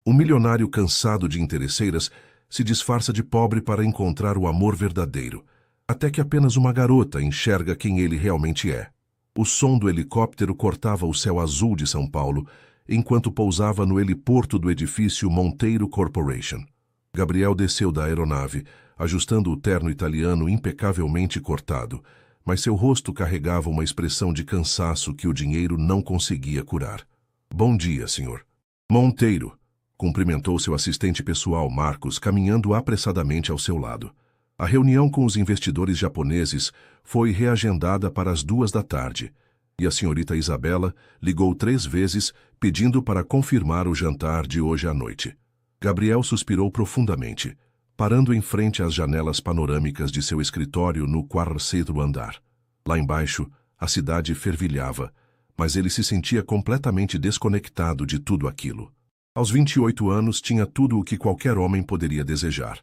Um milionário cansado de interesseiras se disfarça de pobre para encontrar o amor verdadeiro, até que apenas uma garota enxerga quem ele realmente é. O som do helicóptero cortava o céu azul de São Paulo, enquanto pousava no heliporto do edifício Monteiro Corporation. Gabriel desceu da aeronave, ajustando o terno italiano impecavelmente cortado, mas seu rosto carregava uma expressão de cansaço que o dinheiro não conseguia curar. Bom dia, senhor. Monteiro, cumprimentou seu assistente pessoal, Marcos, caminhando apressadamente ao seu lado. A reunião com os investidores japoneses foi reagendada para as 14h, e a senhorita Isabela ligou 3 vezes pedindo para confirmar o jantar de hoje à noite. Gabriel suspirou profundamente, parando em frente às janelas panorâmicas de seu escritório no 4º andar. Lá embaixo, a cidade fervilhava, mas ele se sentia completamente desconectado de tudo aquilo. Aos 28 anos, tinha tudo o que qualquer homem poderia desejar.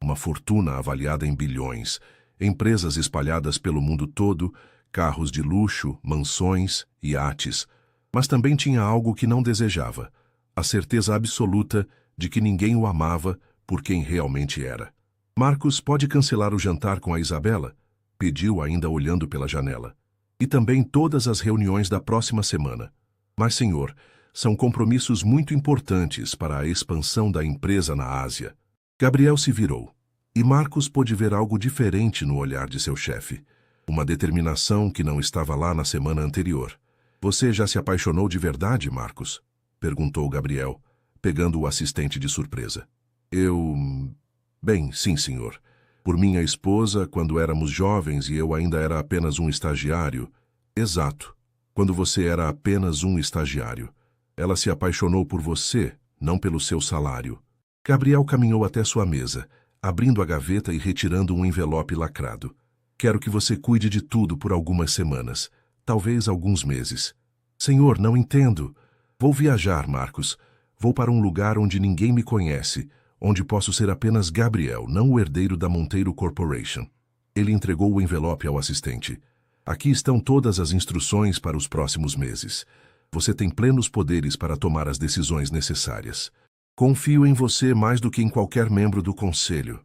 Uma fortuna avaliada em bilhões, empresas espalhadas pelo mundo todo, carros de luxo, mansões, iates. Mas também tinha algo que não desejava: a certeza absoluta de que ninguém o amava por quem realmente era. Marcos, pode cancelar o jantar com a Isabela? Pediu, ainda olhando pela janela. E também todas as reuniões da próxima semana. Mas, senhor, são compromissos muito importantes para a expansão da empresa na Ásia. Gabriel se virou, e Marcos pôde ver algo diferente no olhar de seu chefe. Uma determinação que não estava lá na semana anterior. Você já se apaixonou de verdade, Marcos? Perguntou Gabriel, pegando o assistente de surpresa. Bem, sim, senhor. Por minha esposa, quando éramos jovens e eu ainda era apenas um estagiário. Exato, quando você era apenas um estagiário. Ela se apaixonou por você, não pelo seu salário. Gabriel caminhou até sua mesa, abrindo a gaveta e retirando um envelope lacrado. Quero que você cuide de tudo por algumas semanas, talvez alguns meses. Senhor, não entendo. Vou viajar, Marcos. Vou para um lugar onde ninguém me conhece, onde posso ser apenas Gabriel, não o herdeiro da Monteiro Corporation. Ele entregou o envelope ao assistente. Aqui estão todas as instruções para os próximos meses. Você tem plenos poderes para tomar as decisões necessárias. Confio em você mais do que em qualquer membro do conselho.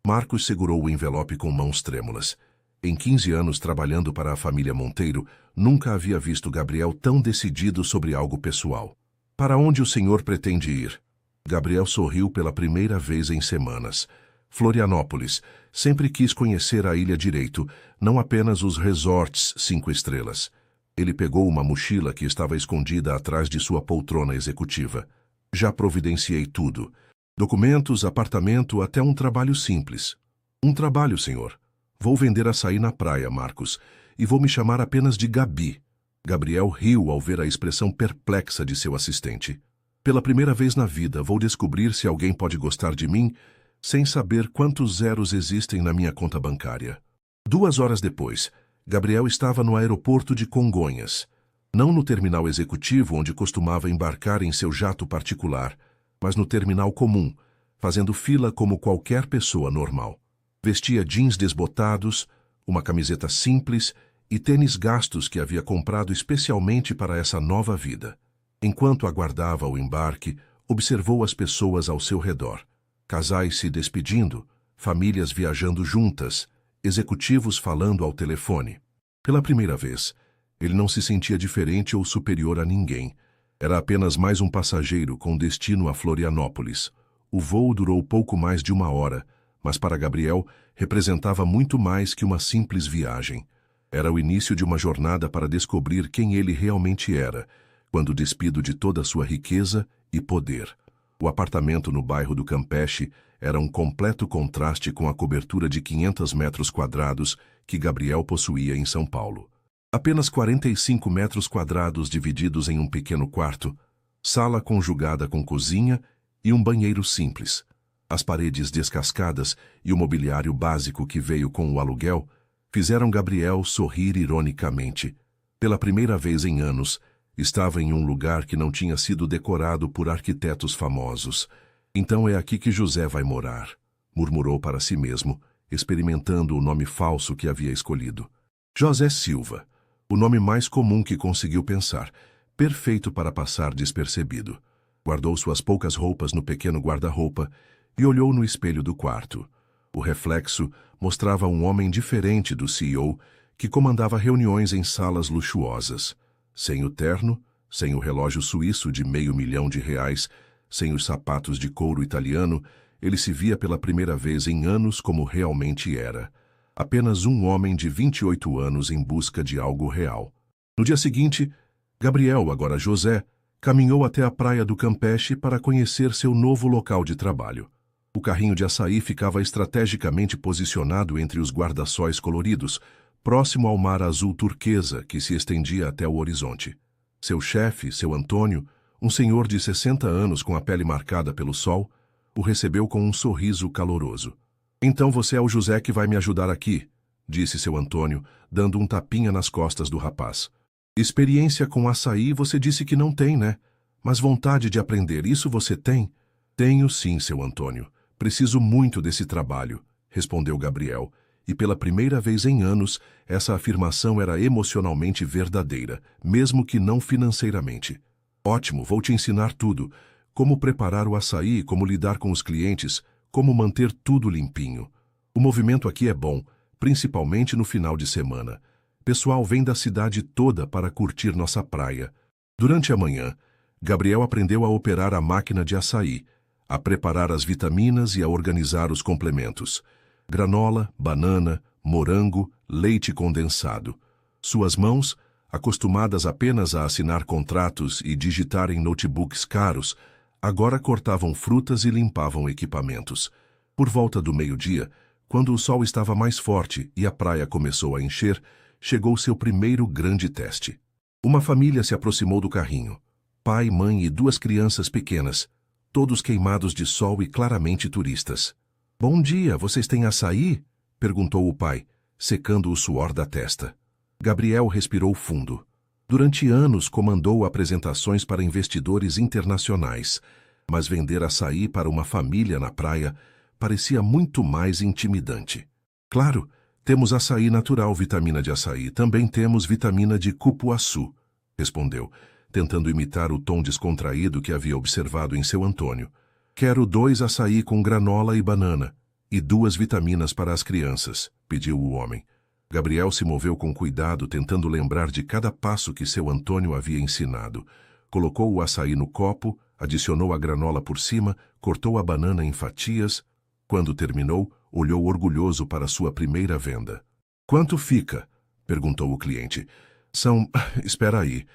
Marcos segurou o envelope com mãos trêmulas. Em 15 anos trabalhando para a família Monteiro, nunca havia visto Gabriel tão decidido sobre algo pessoal. Para onde o senhor pretende ir? Gabriel sorriu pela primeira vez em semanas. Florianópolis. Sempre quis conhecer a ilha direito, não apenas os resorts 5 estrelas. Ele pegou uma mochila que estava escondida atrás de sua poltrona executiva. Já providenciei tudo. Documentos, apartamento, até um trabalho simples. Um trabalho, senhor. Vou vender açaí na praia, Marcos, e vou me chamar apenas de Gabi. Gabriel riu ao ver a expressão perplexa de seu assistente. Pela primeira vez na vida, vou descobrir se alguém pode gostar de mim sem saber quantos zeros existem na minha conta bancária. 2 horas depois, Gabriel estava no aeroporto de Congonhas. Não no terminal executivo onde costumava embarcar em seu jato particular, mas no terminal comum, fazendo fila como qualquer pessoa normal. Vestia jeans desbotados, uma camiseta simples e tênis gastos que havia comprado especialmente para essa nova vida. Enquanto aguardava o embarque, observou as pessoas ao seu redor. Casais se despedindo, famílias viajando juntas, executivos falando ao telefone. Pela primeira vez, ele não se sentia diferente ou superior a ninguém. Era apenas mais um passageiro com destino a Florianópolis. O voo durou pouco mais de 1 hora, mas para Gabriel representava muito mais que uma simples viagem. Era o início de uma jornada para descobrir quem ele realmente era, quando despido de toda a sua riqueza e poder. O apartamento no bairro do Campeche era um completo contraste com a cobertura de 500 metros quadrados que Gabriel possuía em São Paulo. Apenas 45 metros quadrados divididos em um pequeno quarto, sala conjugada com cozinha e um banheiro simples. As paredes descascadas e o mobiliário básico que veio com o aluguel fizeram Gabriel sorrir ironicamente. Pela primeira vez em anos, estava em um lugar que não tinha sido decorado por arquitetos famosos. Então é aqui que José vai morar, murmurou para si mesmo, experimentando o nome falso que havia escolhido. José Silva, o nome mais comum que conseguiu pensar, perfeito para passar despercebido. Guardou suas poucas roupas no pequeno guarda-roupa e olhou no espelho do quarto. O reflexo mostrava um homem diferente do CEO que comandava reuniões em salas luxuosas. Sem o terno, sem o relógio suíço de R$500.000, sem os sapatos de couro italiano, ele se via pela primeira vez em anos como realmente era. Apenas um homem de 28 anos em busca de algo real. No dia seguinte, Gabriel, agora José, caminhou até a praia do Campeche para conhecer seu novo local de trabalho. O carrinho de açaí ficava estrategicamente posicionado entre os guarda-sóis coloridos, próximo ao mar azul turquesa que se estendia até o horizonte. Seu chefe, seu Antônio, um senhor de 60 anos com a pele marcada pelo sol, o recebeu com um sorriso caloroso. "Então você é o José que vai me ajudar aqui", disse seu Antônio, dando um tapinha nas costas do rapaz. "Experiência com açaí você disse que não tem, né? Mas vontade de aprender, isso você tem?" "Tenho sim, seu Antônio. Preciso muito desse trabalho", respondeu Gabriel, e pela primeira vez em anos, essa afirmação era emocionalmente verdadeira, mesmo que não financeiramente. "Ótimo, vou te ensinar tudo. Como preparar o açaí, como lidar com os clientes, como manter tudo limpinho. O movimento aqui é bom, principalmente no final de semana. Pessoal vem da cidade toda para curtir nossa praia." Durante a manhã, Gabriel aprendeu a operar a máquina de açaí, a preparar as vitaminas e a organizar os complementos. Granola, banana, morango, leite condensado. Suas mãos, acostumadas apenas a assinar contratos e digitar em notebooks caros, agora cortavam frutas e limpavam equipamentos. Por volta do meio-dia, quando o sol estava mais forte e a praia começou a encher, chegou seu primeiro grande teste. Uma família se aproximou do carrinho. Pai, mãe e duas crianças pequenas, todos queimados de sol e claramente turistas. "Bom dia, vocês têm açaí?" perguntou o pai, secando o suor da testa. Gabriel respirou fundo. Durante anos comandou apresentações para investidores internacionais, mas vender açaí para uma família na praia parecia muito mais intimidante. "Claro, temos açaí natural, vitamina de açaí, também temos vitamina de cupuaçu", respondeu, tentando imitar o tom descontraído que havia observado em seu Antônio. "Quero 2 açaí com granola e banana, e 2 vitaminas para as crianças", pediu o homem. Gabriel se moveu com cuidado, tentando lembrar de cada passo que seu Antônio havia ensinado. Colocou o açaí no copo, adicionou a granola por cima, cortou a banana em fatias. Quando terminou, olhou orgulhoso para sua primeira venda. "Quanto fica?" perguntou o cliente. "São... espera aí."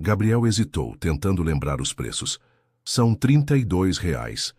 Gabriel hesitou, tentando lembrar os preços. "São R$32.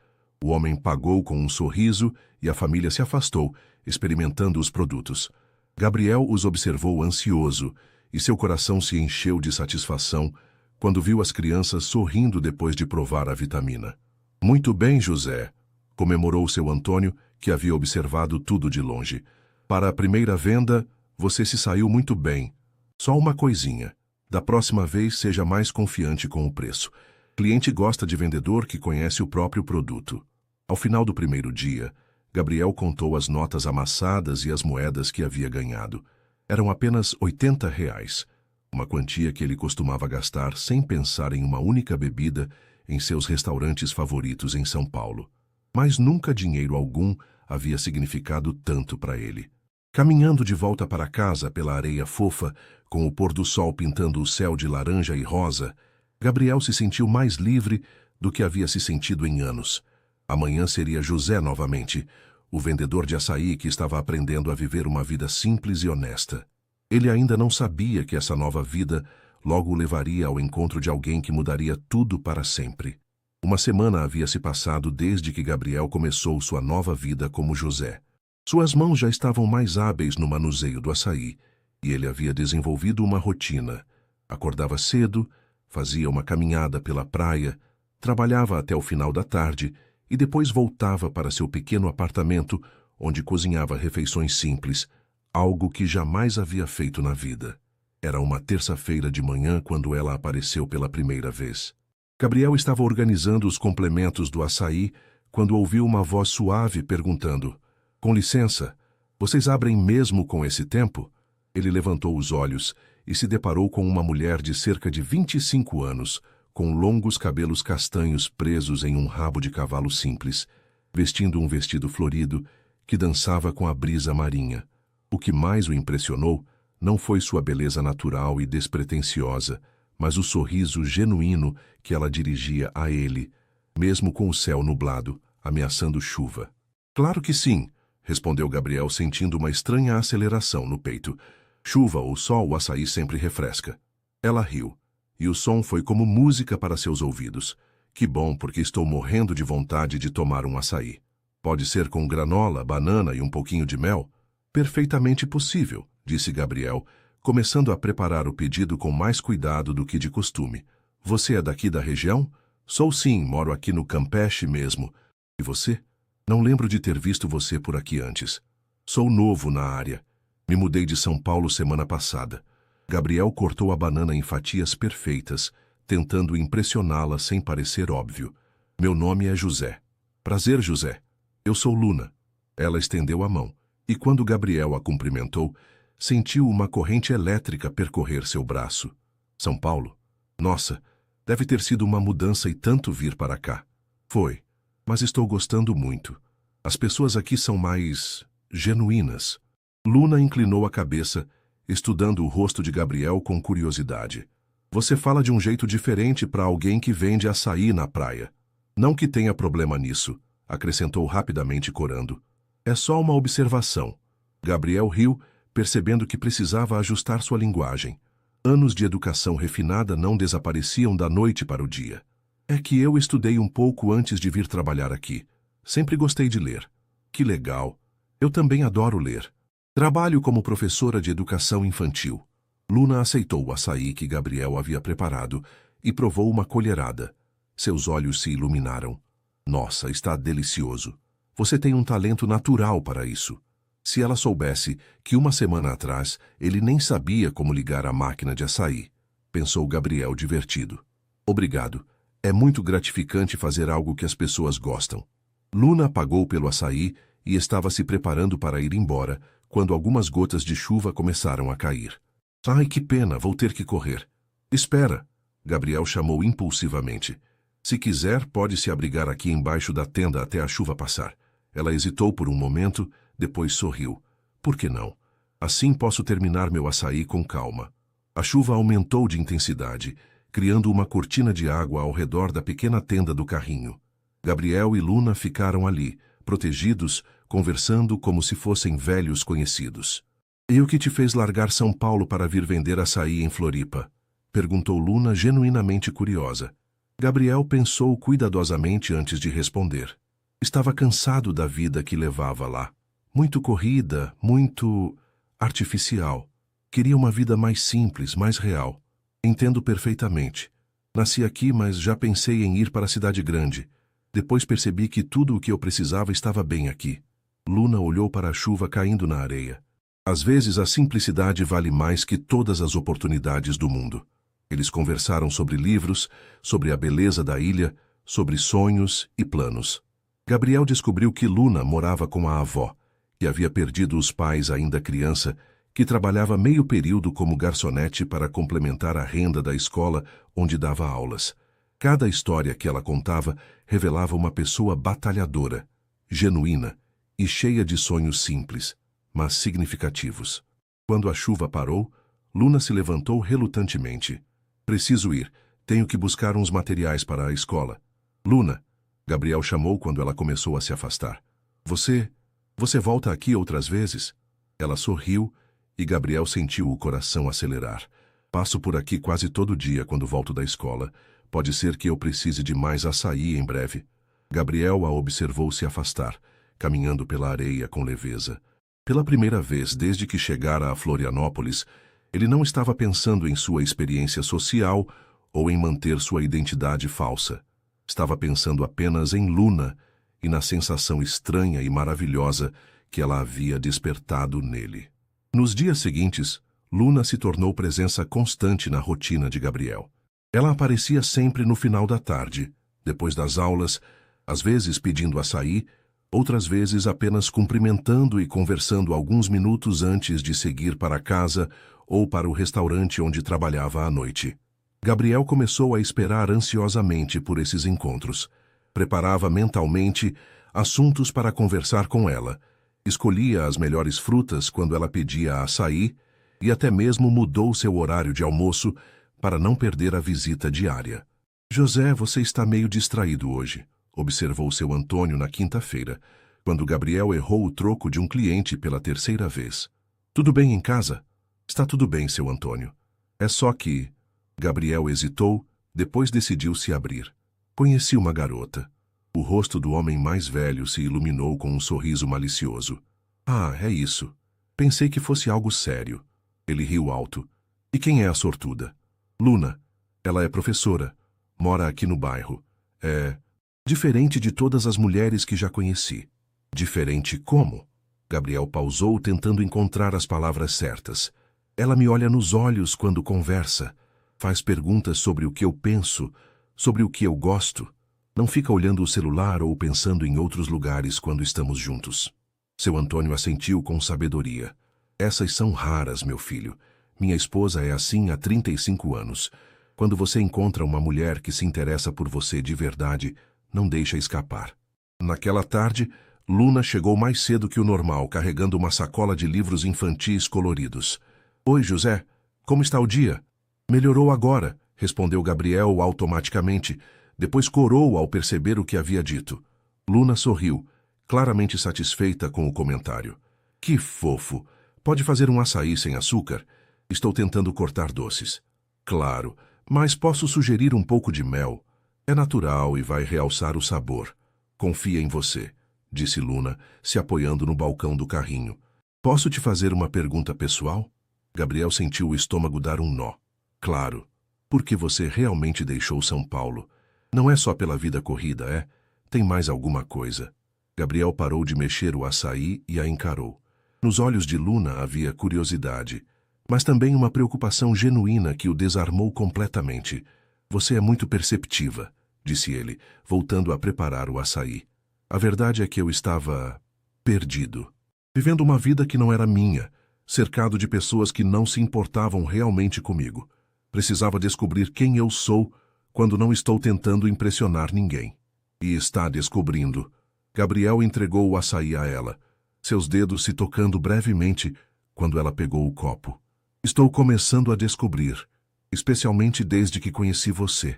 O homem pagou com um sorriso e a família se afastou, experimentando os produtos. Gabriel os observou ansioso e seu coração se encheu de satisfação quando viu as crianças sorrindo depois de provar a vitamina. "Muito bem, José", comemorou seu Antônio, que havia observado tudo de longe. "Para a primeira venda, você se saiu muito bem. Só uma coisinha. Da próxima vez, seja mais confiante com o preço. Cliente gosta de vendedor que conhece o próprio produto." Ao final do primeiro dia, Gabriel contou as notas amassadas e as moedas que havia ganhado. Eram apenas R$80, uma quantia que ele costumava gastar sem pensar em uma única bebida em seus restaurantes favoritos em São Paulo. Mas nunca dinheiro algum havia significado tanto para ele. Caminhando de volta para casa pela areia fofa, com o pôr do sol pintando o céu de laranja e rosa, Gabriel se sentiu mais livre do que havia se sentido em anos. Amanhã seria José novamente, o vendedor de açaí que estava aprendendo a viver uma vida simples e honesta. Ele ainda não sabia que essa nova vida logo o levaria ao encontro de alguém que mudaria tudo para sempre. Uma semana havia se passado desde que Gabriel começou sua nova vida como José. Suas mãos já estavam mais hábeis no manuseio do açaí, e ele havia desenvolvido uma rotina. Acordava cedo, fazia uma caminhada pela praia, trabalhava até o final da tarde e depois voltava para seu pequeno apartamento, onde cozinhava refeições simples, algo que jamais havia feito na vida. Era uma terça-feira de manhã quando ela apareceu pela primeira vez. Gabriel estava organizando os complementos do açaí quando ouviu uma voz suave perguntando: "Com licença, vocês abrem mesmo com esse tempo?" Ele levantou os olhos e se deparou com uma mulher de cerca de 25 anos, com longos cabelos castanhos presos em um rabo de cavalo simples, vestindo um vestido florido que dançava com a brisa marinha. O que mais o impressionou não foi sua beleza natural e despretensiosa, mas o sorriso genuíno que ela dirigia a ele, mesmo com o céu nublado, ameaçando chuva. Claro que sim, respondeu Gabriel sentindo uma estranha aceleração no peito. Chuva ou sol, o açaí sempre refresca. Ela riu, e o som foi como música para seus ouvidos. Que bom, porque estou morrendo de vontade de tomar um açaí. Pode ser com granola, banana e um pouquinho de mel? Perfeitamente possível, disse Gabriel, começando a preparar o pedido com mais cuidado do que de costume. Você é daqui da região? Sou sim, moro aqui no Campeche mesmo. E você? Não lembro de ter visto você por aqui antes. Sou novo na área. Me mudei de São Paulo semana passada. Gabriel cortou a banana em fatias perfeitas, tentando impressioná-la sem parecer óbvio. Meu nome é José. Prazer, José. Eu sou Luna. Ela estendeu a mão, e quando Gabriel a cumprimentou, sentiu uma corrente elétrica percorrer seu braço. São Paulo? Nossa, deve ter sido uma mudança e tanto vir para cá. Foi, mas estou gostando muito. As pessoas aqui são mais genuínas. Luna inclinou a cabeça, estudando o rosto de Gabriel com curiosidade. Você fala de um jeito diferente para alguém que vende açaí na praia. Não que tenha problema nisso, acrescentou rapidamente corando. É só uma observação. Gabriel riu, percebendo que precisava ajustar sua linguagem. Anos de educação refinada não desapareciam da noite para o dia. É que eu estudei um pouco antes de vir trabalhar aqui. Sempre gostei de ler. Que legal. Eu também adoro ler. Trabalho como professora de educação infantil. Luna aceitou o açaí que Gabriel havia preparado e provou uma colherada. Seus olhos se iluminaram. Nossa, está delicioso. Você tem um talento natural para isso. Se ela soubesse que uma semana atrás ele nem sabia como ligar a máquina de açaí, pensou Gabriel divertido. Obrigado. É muito gratificante fazer algo que as pessoas gostam. Luna pagou pelo açaí e estava se preparando para ir embora, quando algumas gotas de chuva começaram a cair. Ai, que pena, vou ter que correr. Espera, Gabriel chamou impulsivamente. Se quiser, pode se abrigar aqui embaixo da tenda até a chuva passar. Ela hesitou por um momento, depois sorriu. Por que não? Assim posso terminar meu açaí com calma. A chuva aumentou de intensidade, criando uma cortina de água ao redor da pequena tenda do carrinho. Gabriel e Luna ficaram ali, protegidos, conversando como se fossem velhos conhecidos. E o que te fez largar São Paulo para vir vender açaí em Floripa? Perguntou Luna, genuinamente curiosa. Gabriel pensou cuidadosamente antes de responder. Estava cansado da vida que levava lá. Muito corrida, muito artificial. Queria uma vida mais simples, mais real. Entendo perfeitamente. Nasci aqui, mas já pensei em ir para a cidade grande. Depois percebi que tudo o que eu precisava estava bem aqui. Luna olhou para a chuva caindo na areia. Às vezes a simplicidade vale mais que todas as oportunidades do mundo. Eles conversaram sobre livros, sobre a beleza da ilha, sobre sonhos e planos. Gabriel descobriu que Luna morava com a avó, que havia perdido os pais ainda criança, que trabalhava meio período como garçonete para complementar a renda da escola onde dava aulas. Cada história que ela contava revelava uma pessoa batalhadora, genuína e cheia de sonhos simples, mas significativos. Quando a chuva parou, Luna se levantou relutantemente. Preciso ir. Tenho que buscar uns materiais para a escola. Luna, Gabriel chamou quando ela começou a se afastar. Você volta aqui outras vezes? Ela sorriu e Gabriel sentiu o coração acelerar. Passo por aqui quase todo dia quando volto da escola. Pode ser que eu precise de mais açaí em breve. Gabriel a observou se afastar, caminhando pela areia com leveza. Pela primeira vez desde que chegara a Florianópolis, ele não estava pensando em sua experiência social ou em manter sua identidade falsa. Estava pensando apenas em Luna e na sensação estranha e maravilhosa que ela havia despertado nele. Nos dias seguintes, Luna se tornou presença constante na rotina de Gabriel. Ela aparecia sempre no final da tarde, depois das aulas, às vezes pedindo açaí, outras vezes apenas cumprimentando e conversando alguns minutos antes de seguir para casa ou para o restaurante onde trabalhava à noite. Gabriel começou a esperar ansiosamente por esses encontros. Preparava mentalmente assuntos para conversar com ela. Escolhia as melhores frutas quando ela pedia açaí e até mesmo mudou seu horário de almoço para não perder a visita diária. José, você está meio distraído hoje, observou seu Antônio na quinta-feira, quando Gabriel errou o troco de um cliente pela terceira vez. Tudo bem em casa? Está tudo bem, seu Antônio. É só que... Gabriel hesitou, depois decidiu se abrir. Conheci uma garota. O rosto do homem mais velho se iluminou com um sorriso malicioso. Ah, é isso. Pensei que fosse algo sério. Ele riu alto. E quem é a sortuda? Luna. Ela é professora. Mora aqui no bairro. É... diferente de todas as mulheres que já conheci. Diferente como? Gabriel pausou, tentando encontrar as palavras certas. Ela me olha nos olhos quando conversa. Faz perguntas sobre o que eu penso, sobre o que eu gosto. Não fica olhando o celular ou pensando em outros lugares quando estamos juntos. Seu Antônio assentiu com sabedoria. Essas são raras, meu filho. Minha esposa é assim há 35 anos. Quando você encontra uma mulher que se interessa por você de verdade, não deixa escapar. Naquela tarde, Luna chegou mais cedo que o normal, carregando uma sacola de livros infantis coloridos. Oi, José. Como está o dia? Melhorou agora, respondeu Gabriel automaticamente, depois corou ao perceber o que havia dito. Luna sorriu, claramente satisfeita com o comentário. Que fofo! Pode fazer um açaí sem açúcar? Estou tentando cortar doces. Claro, mas posso sugerir um pouco de mel. É natural e vai realçar o sabor. Confia em você, disse Luna, se apoiando no balcão do carrinho. Posso te fazer uma pergunta pessoal? Gabriel sentiu o estômago dar um nó. Claro, porque você realmente deixou São Paulo. Não é só pela vida corrida, é? Tem mais alguma coisa. Gabriel parou de mexer o açaí e a encarou. Nos olhos de Luna havia curiosidade, mas também uma preocupação genuína que o desarmou completamente. Você é muito perceptiva, disse ele, voltando a preparar o açaí. A verdade é que eu estava... perdido. Vivendo uma vida que não era minha, cercado de pessoas que não se importavam realmente comigo. Precisava descobrir quem eu sou quando não estou tentando impressionar ninguém. E está descobrindo. Gabriel entregou o açaí a ela, seus dedos se tocando brevemente quando ela pegou o copo. Estou começando a descobrir, especialmente desde que conheci você.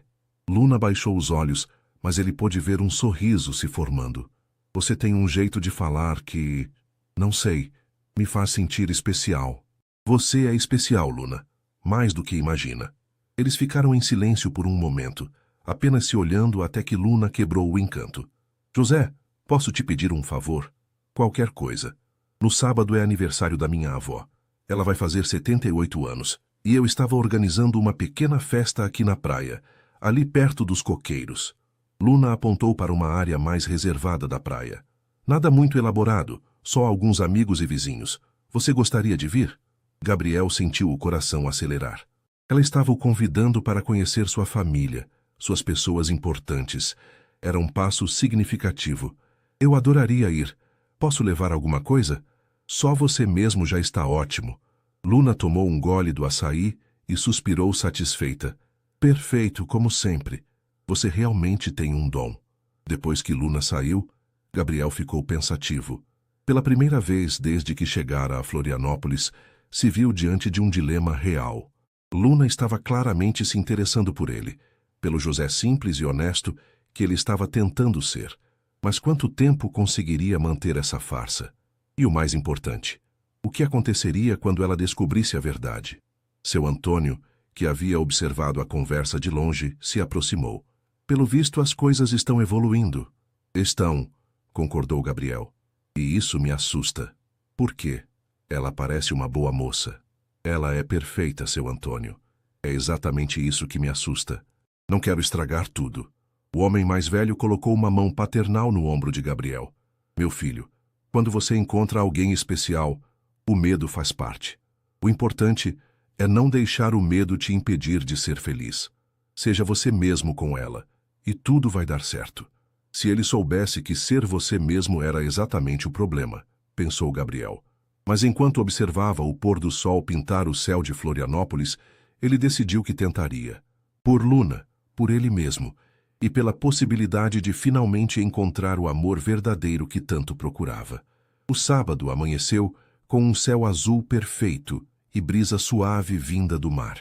Luna baixou os olhos, mas ele pôde ver um sorriso se formando. Você tem um jeito de falar que, não sei, me faz sentir especial. Você é especial, Luna. Mais do que imagina. Eles ficaram em silêncio por um momento, apenas se olhando até que Luna quebrou o encanto. José, posso te pedir um favor? Qualquer coisa. No sábado é aniversário da minha avó. Ela vai fazer 78 anos, e eu estava organizando uma pequena festa aqui na praia, ali perto dos coqueiros. Luna apontou para uma área mais reservada da praia. Nada muito elaborado, só alguns amigos e vizinhos. Você gostaria de vir? Gabriel sentiu o coração acelerar. Ela estava o convidando para conhecer sua família, suas pessoas importantes. Era um passo significativo. Eu adoraria ir. Posso levar alguma coisa? Só você mesmo já está ótimo. Luna tomou um gole do açaí e suspirou satisfeita. Perfeito, como sempre. Você realmente tem um dom. Depois que Luna saiu, Gabriel ficou pensativo. Pela primeira vez desde que chegara a Florianópolis, se viu diante de um dilema real. Luna estava claramente se interessando por ele, pelo José simples e honesto que ele estava tentando ser. Mas quanto tempo conseguiria manter essa farsa? E o mais importante, o que aconteceria quando ela descobrisse a verdade? Seu Antônio, que havia observado a conversa de longe, se aproximou. Pelo visto, as coisas estão evoluindo. Estão, concordou Gabriel. E isso me assusta. Por quê? Ela parece uma boa moça. Ela é perfeita, seu Antônio. É exatamente isso que me assusta. Não quero estragar tudo. O homem mais velho colocou uma mão paternal no ombro de Gabriel. Meu filho, quando você encontra alguém especial, o medo faz parte. O importante é não deixar o medo te impedir de ser feliz. Seja você mesmo com ela, e tudo vai dar certo. Se ele soubesse que ser você mesmo era exatamente o problema, pensou Gabriel. Mas enquanto observava o pôr do sol pintar o céu de Florianópolis, ele decidiu que tentaria. Por Luna, por ele mesmo, e pela possibilidade de finalmente encontrar o amor verdadeiro que tanto procurava. O sábado amanheceu com um céu azul perfeito e brisa suave vinda do mar.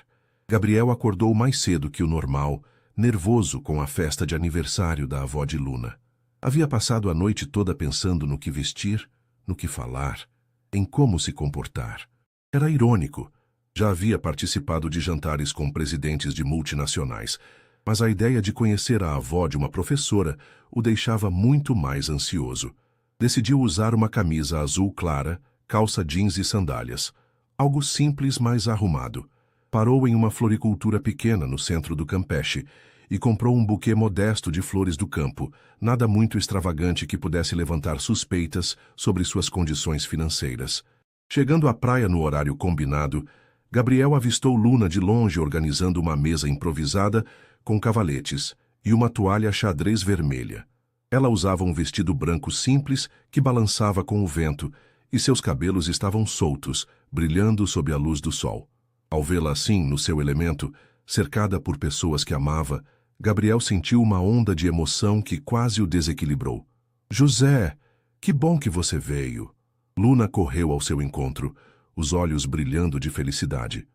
Gabriel acordou mais cedo que o normal, nervoso com a festa de aniversário da avó de Luna. Havia passado a noite toda pensando no que vestir, no que falar, em como se comportar. Era irônico. Já havia participado de jantares com presidentes de multinacionais, mas a ideia de conhecer a avó de uma professora o deixava muito mais ansioso. Decidiu usar uma camisa azul clara, calça jeans e sandálias. Algo simples, mas arrumado. Parou em uma floricultura pequena no centro do Campeche e comprou um buquê modesto de flores do campo, nada muito extravagante que pudesse levantar suspeitas sobre suas condições financeiras. Chegando à praia no horário combinado, Gabriel avistou Luna de longe organizando uma mesa improvisada com cavaletes e uma toalha xadrez vermelha. Ela usava um vestido branco simples que balançava com o vento e seus cabelos estavam soltos, brilhando sob a luz do sol. Ao vê-la assim, no seu elemento, cercada por pessoas que amava, Gabriel sentiu uma onda de emoção que quase o desequilibrou. José, que bom que você veio. Luna correu ao seu encontro, os olhos brilhando de felicidade.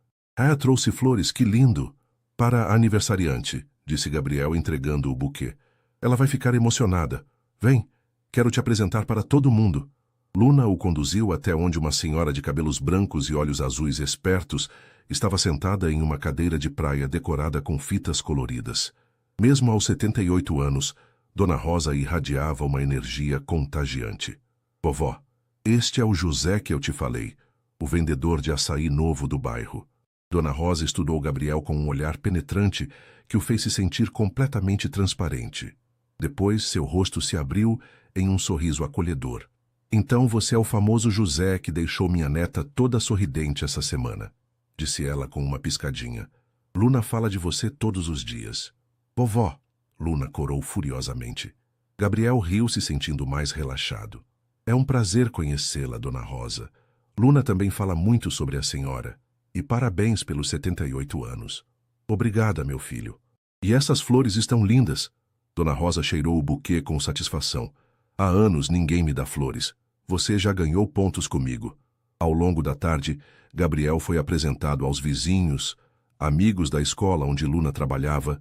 Trouxe flores, que lindo! Para a aniversariante, disse Gabriel entregando o buquê. Ela vai ficar emocionada. Vem, quero te apresentar para todo mundo. Luna o conduziu até onde uma senhora de cabelos brancos e olhos azuis espertos estava sentada em uma cadeira de praia decorada com fitas coloridas. Mesmo aos 78 anos, Dona Rosa irradiava uma energia contagiante. Vovó, este é o José que eu te falei, o vendedor de açaí novo do bairro. Dona Rosa estudou Gabriel com um olhar penetrante que o fez se sentir completamente transparente. Depois, seu rosto se abriu em um sorriso acolhedor. Então você é o famoso José que deixou minha neta toda sorridente essa semana, disse ela com uma piscadinha. Luna fala de você todos os dias. Vovó, Luna corou furiosamente. Gabriel riu se sentindo mais relaxado. É um prazer conhecê-la, Dona Rosa. Luna também fala muito sobre a senhora. E parabéns pelos 78 anos. Obrigada, meu filho. E essas flores estão lindas. Dona Rosa cheirou o buquê com satisfação. Há anos ninguém me dá flores. Você já ganhou pontos comigo. Ao longo da tarde, Gabriel foi apresentado aos vizinhos, amigos da escola onde Luna trabalhava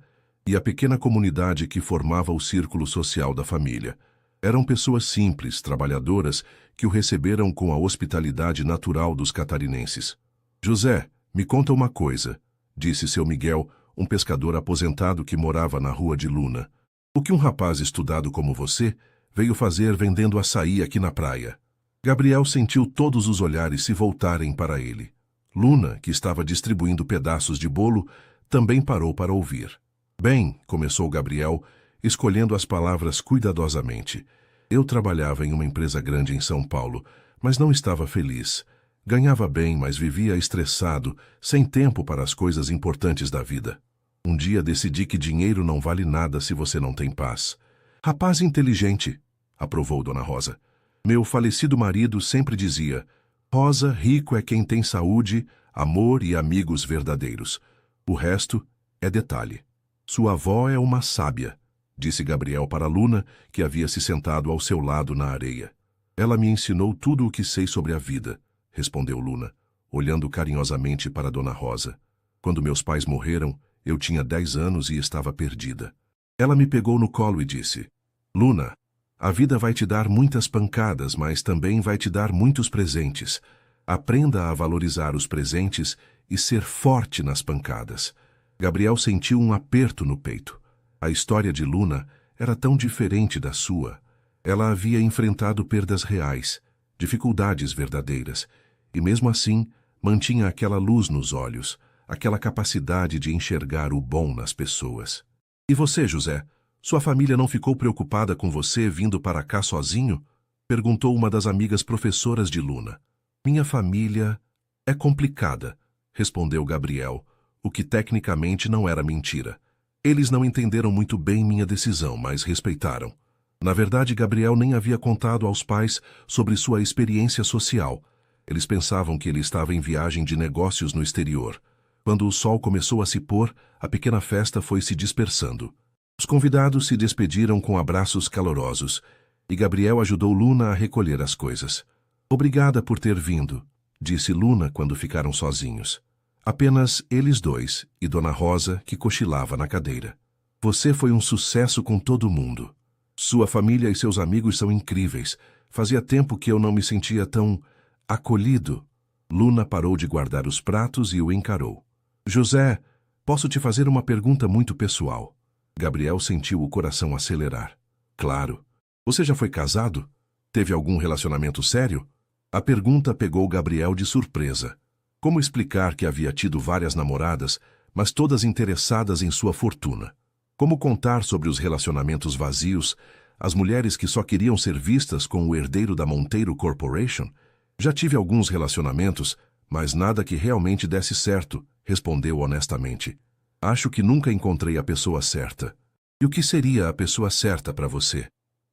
e a pequena comunidade que formava o círculo social da família. Eram pessoas simples, trabalhadoras, que o receberam com a hospitalidade natural dos catarinenses. José, me conta uma coisa, disse seu Miguel, um pescador aposentado que morava na rua de Luna. O que um rapaz estudado como você veio fazer vendendo açaí aqui na praia? Gabriel sentiu todos os olhares se voltarem para ele. Luna, que estava distribuindo pedaços de bolo, também parou para ouvir. Bem, começou Gabriel, escolhendo as palavras cuidadosamente. Eu trabalhava em uma empresa grande em São Paulo, mas não estava feliz. Ganhava bem, mas vivia estressado, sem tempo para as coisas importantes da vida. Um dia decidi que dinheiro não vale nada se você não tem paz. Rapaz inteligente, aprovou Dona Rosa. Meu falecido marido sempre dizia: Rosa, rico é quem tem saúde, amor e amigos verdadeiros. O resto é detalhe. Sua avó é uma sábia, disse Gabriel para Luna, que havia se sentado ao seu lado na areia. Ela me ensinou tudo o que sei sobre a vida, respondeu Luna, olhando carinhosamente para Dona Rosa. Quando meus pais morreram, eu tinha 10 anos e estava perdida. Ela me pegou no colo e disse: Luna, a vida vai te dar muitas pancadas, mas também vai te dar muitos presentes. Aprenda a valorizar os presentes e ser forte nas pancadas. Gabriel sentiu um aperto no peito. A história de Luna era tão diferente da sua. Ela havia enfrentado perdas reais, dificuldades verdadeiras, e mesmo assim mantinha aquela luz nos olhos, aquela capacidade de enxergar o bom nas pessoas. E você, José? Sua família não ficou preocupada com você vindo para cá sozinho? Perguntou uma das amigas professoras de Luna. Minha família é complicada, respondeu Gabriel, o que tecnicamente não era mentira. Eles não entenderam muito bem minha decisão, mas respeitaram. Na verdade, Gabriel nem havia contado aos pais sobre sua experiência social. Eles pensavam que ele estava em viagem de negócios no exterior. Quando o sol começou a se pôr, a pequena festa foi se dispersando. Os convidados se despediram com abraços calorosos, e Gabriel ajudou Luna a recolher as coisas. Obrigada por ter vindo, disse Luna quando ficaram sozinhos. Apenas eles dois e Dona Rosa, que cochilava na cadeira. Você foi um sucesso com todo mundo. Sua família e seus amigos são incríveis. Fazia tempo que eu não me sentia tão acolhido. Luna parou de guardar os pratos e o encarou. José, posso te fazer uma pergunta muito pessoal? Gabriel sentiu o coração acelerar. Claro. Você já foi casado? Teve algum relacionamento sério? A pergunta pegou Gabriel de surpresa. Como explicar que havia tido várias namoradas, mas todas interessadas em sua fortuna? Como contar sobre os relacionamentos vazios, as mulheres que só queriam ser vistas com o herdeiro da Monteiro Corporation? Já tive alguns relacionamentos, mas nada que realmente desse certo, respondeu honestamente. Acho que nunca encontrei a pessoa certa. E o que seria a pessoa certa para você?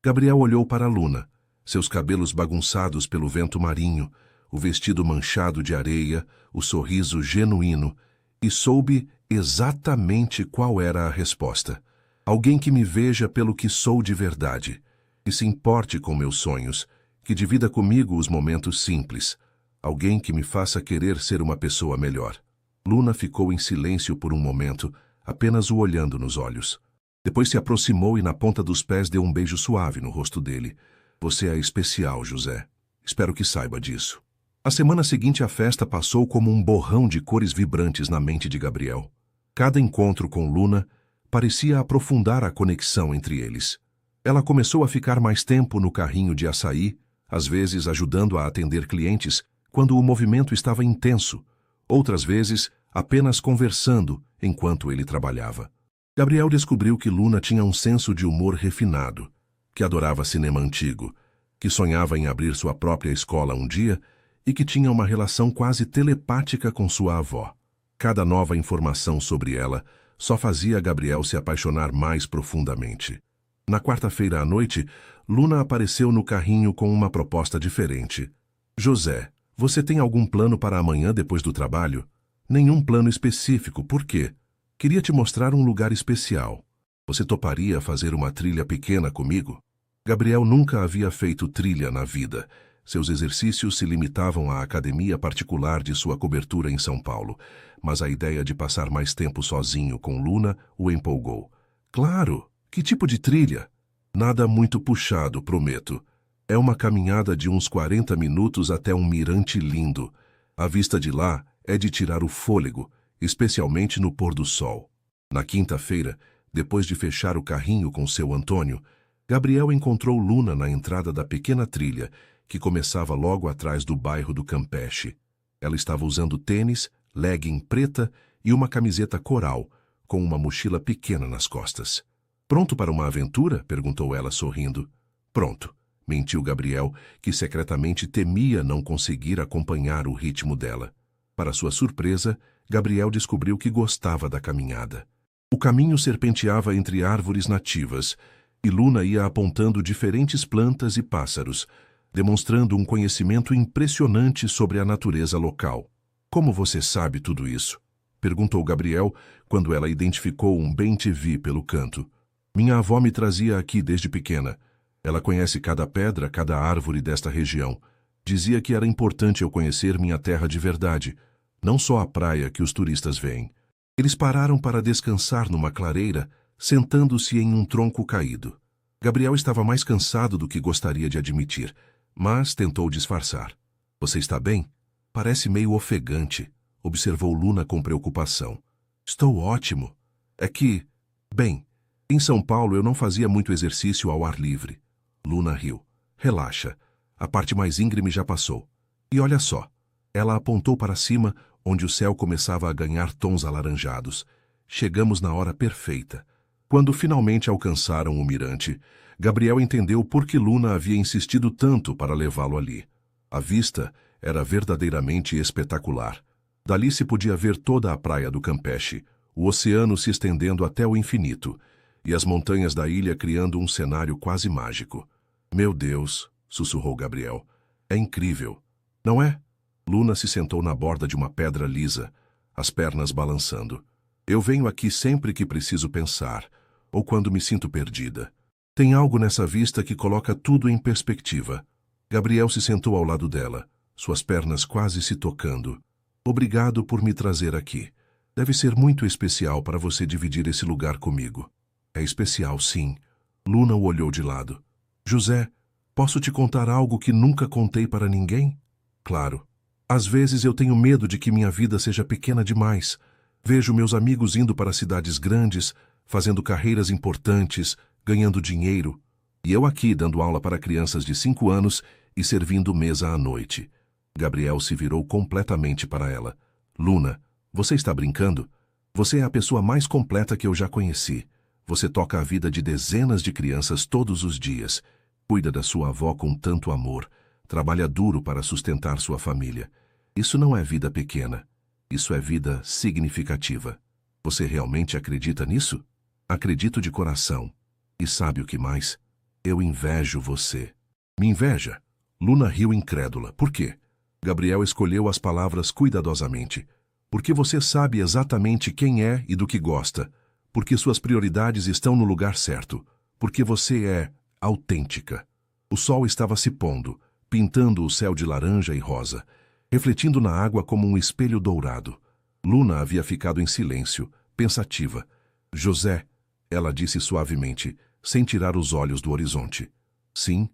Gabriel olhou para Luna, seus cabelos bagunçados pelo vento marinho, o vestido manchado de areia, o sorriso genuíno, e soube exatamente qual era a resposta. Alguém que me veja pelo que sou de verdade, que se importe com meus sonhos, que divida comigo os momentos simples. Alguém que me faça querer ser uma pessoa melhor. Luna ficou em silêncio por um momento, apenas o olhando nos olhos. Depois se aproximou e na ponta dos pés deu um beijo suave no rosto dele. Você é especial, José. Espero que saiba disso. A semana seguinte a festa passou como um borrão de cores vibrantes na mente de Gabriel. Cada encontro com Luna parecia aprofundar a conexão entre eles. Ela começou a ficar mais tempo no carrinho de açaí, às vezes ajudando a atender clientes quando o movimento estava intenso, outras vezes apenas conversando enquanto ele trabalhava. Gabriel descobriu que Luna tinha um senso de humor refinado, que adorava cinema antigo, que sonhava em abrir sua própria escola um dia e que tinha uma relação quase telepática com sua avó. Cada nova informação sobre ela só fazia Gabriel se apaixonar mais profundamente. Na quarta-feira à noite, Luna apareceu no carrinho com uma proposta diferente. José, você tem algum plano para amanhã depois do trabalho? Nenhum plano específico, por quê? Queria te mostrar um lugar especial. Você toparia fazer uma trilha pequena comigo? Gabriel nunca havia feito trilha na vida. Seus exercícios se limitavam à academia particular de sua cobertura em São Paulo, mas a ideia de passar mais tempo sozinho com Luna o empolgou. Claro! Que tipo de trilha? Nada muito puxado, prometo. É uma caminhada de uns 40 minutos até um mirante lindo. A vista de lá é de tirar o fôlego, especialmente no pôr do sol. Na quinta-feira, depois de fechar o carrinho com seu Antônio, Gabriel encontrou Luna na entrada da pequena trilha, que começava logo atrás do bairro do Campeche. Ela estava usando tênis, legging preta e uma camiseta coral, com uma mochila pequena nas costas. Pronto para uma aventura? Perguntou ela sorrindo. Pronto, mentiu Gabriel, que secretamente temia não conseguir acompanhar o ritmo dela. Para sua surpresa, Gabriel descobriu que gostava da caminhada. O caminho serpenteava entre árvores nativas, e Luna ia apontando diferentes plantas e pássaros, demonstrando um conhecimento impressionante sobre a natureza local. Como você sabe tudo isso? Perguntou Gabriel, quando ela identificou um bem-te-vi pelo canto. Minha avó me trazia aqui desde pequena. Ela conhece cada pedra, cada árvore desta região. Dizia que era importante eu conhecer minha terra de verdade, não só a praia que os turistas veem. Eles pararam para descansar numa clareira, sentando-se em um tronco caído. Gabriel estava mais cansado do que gostaria de admitir, mas tentou disfarçar. Você está bem? Parece meio ofegante, observou Luna com preocupação. Estou ótimo. É que, bem, em São Paulo eu não fazia muito exercício ao ar livre. Luna riu. Relaxa. A parte mais íngreme já passou. E olha só. Ela apontou para cima, onde o céu começava a ganhar tons alaranjados. Chegamos na hora perfeita. Quando finalmente alcançaram o mirante, Gabriel entendeu por que Luna havia insistido tanto para levá-lo ali. A vista era verdadeiramente espetacular. Dali se podia ver toda a praia do Campeche, o oceano se estendendo até o infinito, e as montanhas da ilha criando um cenário quase mágico. Meu Deus, sussurrou Gabriel. É incrível. Não é? Luna se sentou na borda de uma pedra lisa. as pernas balançando. Eu venho aqui sempre que preciso pensar, ou quando me sinto perdida. Tem algo nessa vista que coloca tudo em perspectiva. Gabriel se sentou ao lado dela, suas pernas quase se tocando. Obrigado por me trazer aqui. Deve ser muito especial para você dividir esse lugar comigo. É especial, sim. Luna o olhou de lado. José, posso te contar algo que nunca contei para ninguém? Claro. Às vezes eu tenho medo de que minha vida seja pequena demais. Vejo meus amigos indo para cidades grandes, fazendo carreiras importantes, ganhando dinheiro. E eu aqui dando aula para crianças de 5 anos e servindo mesa à noite. Gabriel se virou completamente para ela. Luna, você está brincando? Você é a pessoa mais completa que eu já conheci. Você toca a vida de dezenas de crianças todos os dias. Cuida da sua avó com tanto amor. Trabalha duro para sustentar sua família. Isso não é vida pequena. Isso é vida significativa. Você realmente acredita nisso? Acredito de coração. E sabe o que mais? Eu invejo você. Me inveja? Luna riu incrédula. Por quê? Gabriel escolheu as palavras cuidadosamente. Porque você sabe exatamente quem é e do que gosta. Porque suas prioridades estão no lugar certo. Porque você é autêntica. O sol estava se pondo, pintando o céu de laranja e rosa, refletindo na água como um espelho dourado. Luna havia ficado em silêncio, pensativa. José, ela disse suavemente, sem tirar os olhos do horizonte. Sim,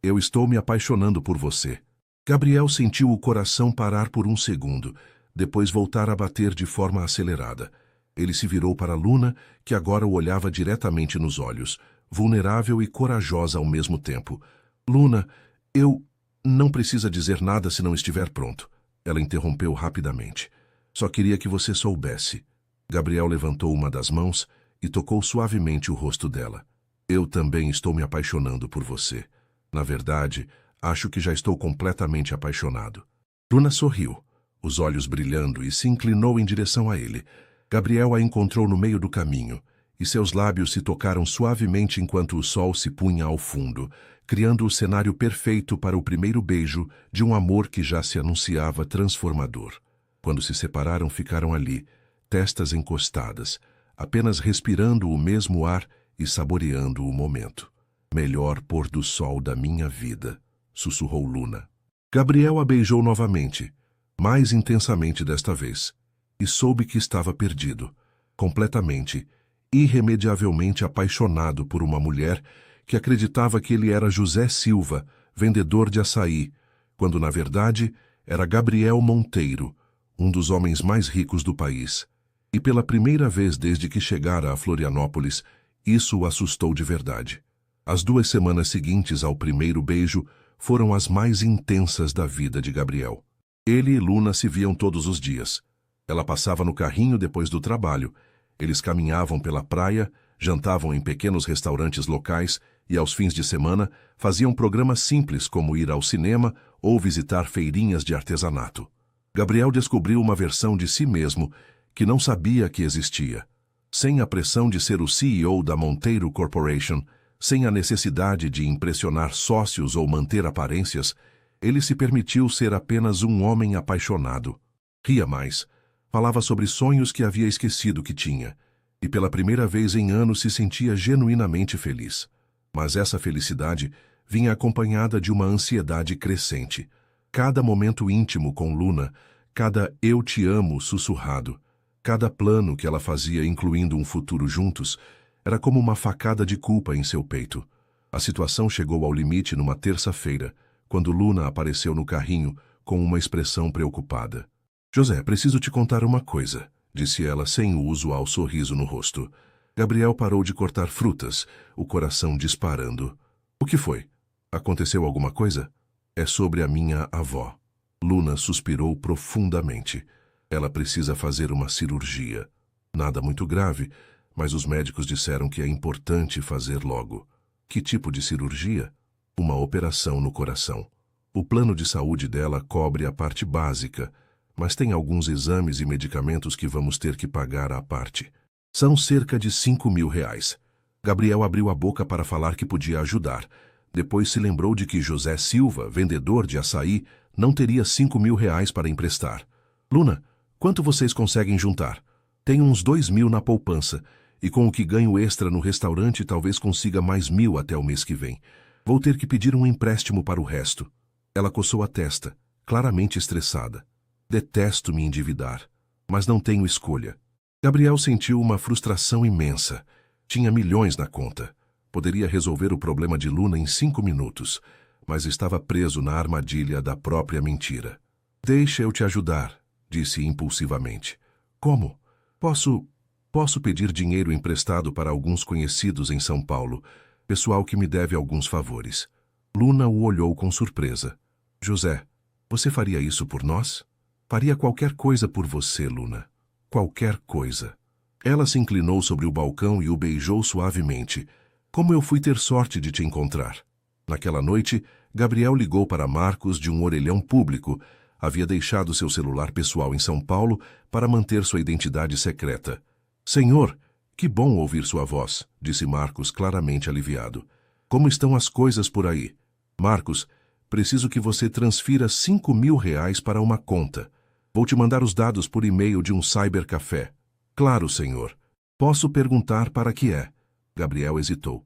eu estou me apaixonando por você. Gabriel sentiu o coração parar por um segundo, depois voltar a bater de forma acelerada. Ele se virou para Luna, que agora o olhava diretamente nos olhos, vulnerável e corajosa ao mesmo tempo. Luna, eu... Não precisa dizer nada se não estiver pronto. Ela interrompeu rapidamente. Só queria que você soubesse. Gabriel levantou uma das mãos e tocou suavemente o rosto dela. Eu também estou me apaixonando por você. Na verdade, acho que já estou completamente apaixonado. Luna sorriu, os olhos brilhando, e se inclinou em direção a ele. Gabriel a encontrou no meio do caminho, e seus lábios se tocaram suavemente enquanto o sol se punha ao fundo, criando o cenário perfeito para o primeiro beijo de um amor que já se anunciava transformador. Quando se separaram, ficaram ali, testas encostadas, apenas respirando o mesmo ar e saboreando o momento. Melhor pôr do sol da minha vida, sussurrou Luna. Gabriel a beijou novamente, mais intensamente desta vez, e soube que estava perdido, completamente, irremediavelmente apaixonado por uma mulher que acreditava que ele era José Silva, vendedor de açaí, quando na verdade era Gabriel Monteiro, um dos homens mais ricos do país. E pela primeira vez desde que chegara a Florianópolis, isso o assustou de verdade. As 2 semanas seguintes ao primeiro beijo foram as mais intensas da vida de Gabriel. Ele e Luna se viam todos os dias. Ela passava no carrinho depois do trabalho. Eles caminhavam pela praia, jantavam em pequenos restaurantes locais e, aos fins de semana, faziam programas simples como ir ao cinema ou visitar feirinhas de artesanato. Gabriel descobriu uma versão de si mesmo que não sabia que existia. Sem a pressão de ser o CEO da Monteiro Corporation, sem a necessidade de impressionar sócios ou manter aparências, ele se permitiu ser apenas um homem apaixonado. Ria mais. Falava sobre sonhos que havia esquecido que tinha, e pela primeira vez em anos se sentia genuinamente feliz. Mas essa felicidade vinha acompanhada de uma ansiedade crescente. Cada momento íntimo com Luna, cada "eu te amo" sussurrado, cada plano que ela fazia incluindo um futuro juntos, era como uma facada de culpa em seu peito. A situação chegou ao limite numa terça-feira, quando Luna apareceu no carrinho com uma expressão preocupada. José, preciso te contar uma coisa, disse ela sem o usual sorriso no rosto. Gabriel parou de cortar frutas, o coração disparando. O que foi? Aconteceu alguma coisa? É sobre a minha avó. Luna suspirou profundamente. Ela precisa fazer uma cirurgia. Nada muito grave, mas os médicos disseram que é importante fazer logo. Que tipo de cirurgia? Uma operação no coração. O plano de saúde dela cobre a parte básica, mas tem alguns exames e medicamentos que vamos ter que pagar à parte. São cerca de R$ 5.000. Gabriel abriu a boca para falar que podia ajudar. Depois se lembrou de que José Silva, vendedor de açaí, não teria R$ 5.000 para emprestar. Luna, Quanto vocês conseguem juntar? Tenho uns 2.000 na poupança, e com o que ganho extra no restaurante talvez consiga mais 1.000 até o mês que vem. Vou ter que pedir um empréstimo para o resto. Ela coçou a testa, claramente estressada. Detesto me endividar, mas não tenho escolha. Gabriel sentiu uma frustração imensa. Tinha milhões na conta. Poderia resolver o problema de Luna em 5 minutos, mas estava preso na armadilha da própria mentira. Deixa eu te ajudar, disse impulsivamente. Como? Posso pedir dinheiro emprestado para alguns conhecidos em São Paulo, pessoal que me deve alguns favores. Luna o olhou com surpresa. José, você faria isso por nós? Faria qualquer coisa por você, Luna. Qualquer coisa. Ela se inclinou sobre o balcão e o beijou suavemente. Como eu fui ter sorte de te encontrar. Naquela noite, Gabriel ligou para Marcos de um orelhão público. Havia deixado seu celular pessoal em São Paulo para manter sua identidade secreta. Senhor, que bom ouvir sua voz, disse Marcos claramente aliviado. Como estão as coisas por aí? Marcos, preciso que você transfira 5.000 reais para uma conta. Vou te mandar os dados por e-mail de um cybercafé. Claro, senhor. Posso perguntar para que é? Gabriel hesitou.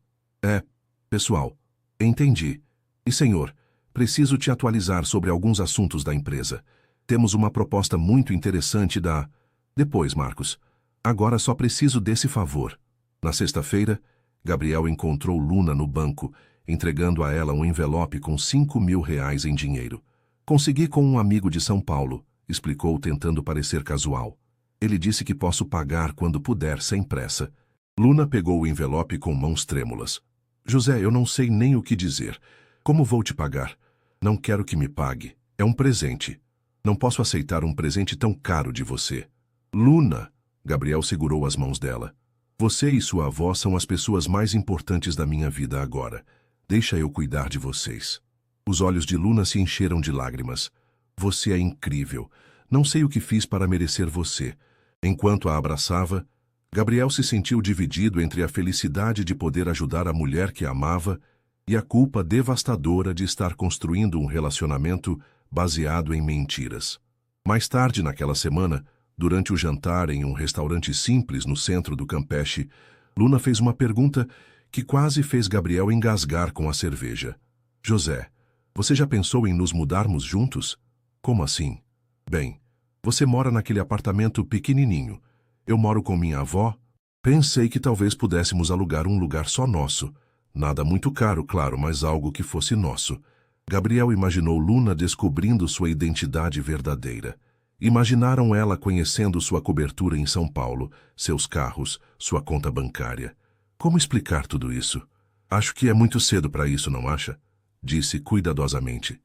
Pessoal. Entendi. E, senhor, preciso te atualizar sobre alguns assuntos da empresa. Temos uma proposta muito interessante da... Depois, Marcos. Agora só preciso desse favor. Na sexta-feira, Gabriel encontrou Luna no banco, entregando a ela um envelope com 5.000 reais em dinheiro. Consegui com um amigo de São Paulo, explicou tentando parecer casual. Ele disse que posso pagar quando puder, sem pressa. Luna pegou o envelope com mãos trêmulas. José, eu não sei nem o que dizer. Como vou te pagar? Não quero que me pague. É um presente. Não posso aceitar um presente tão caro de você. Luna! Gabriel segurou as mãos dela. Você e sua avó são as pessoas mais importantes da minha vida agora. Deixa eu cuidar de vocês. Os olhos de Luna se encheram de lágrimas. Você é incrível. Não sei o que fiz para merecer você. Enquanto a abraçava, Gabriel se sentiu dividido entre a felicidade de poder ajudar a mulher que amava e a culpa devastadora de estar construindo um relacionamento baseado em mentiras. Mais tarde naquela semana, durante o jantar em um restaurante simples no centro do Campeche, Luna fez uma pergunta que quase fez Gabriel engasgar com a cerveja. José, você já pensou em nos mudarmos juntos? Como assim? Bem, você mora naquele apartamento pequenininho. Eu moro com minha avó. Pensei que talvez pudéssemos alugar um lugar só nosso. Nada muito caro, claro, mas algo que fosse nosso. Gabriel imaginou Luna descobrindo sua identidade verdadeira. Imaginaram ela conhecendo sua cobertura em São Paulo, seus carros, sua conta bancária. Como explicar tudo isso? Acho que é muito cedo para isso, não acha? Disse cuidadosamente.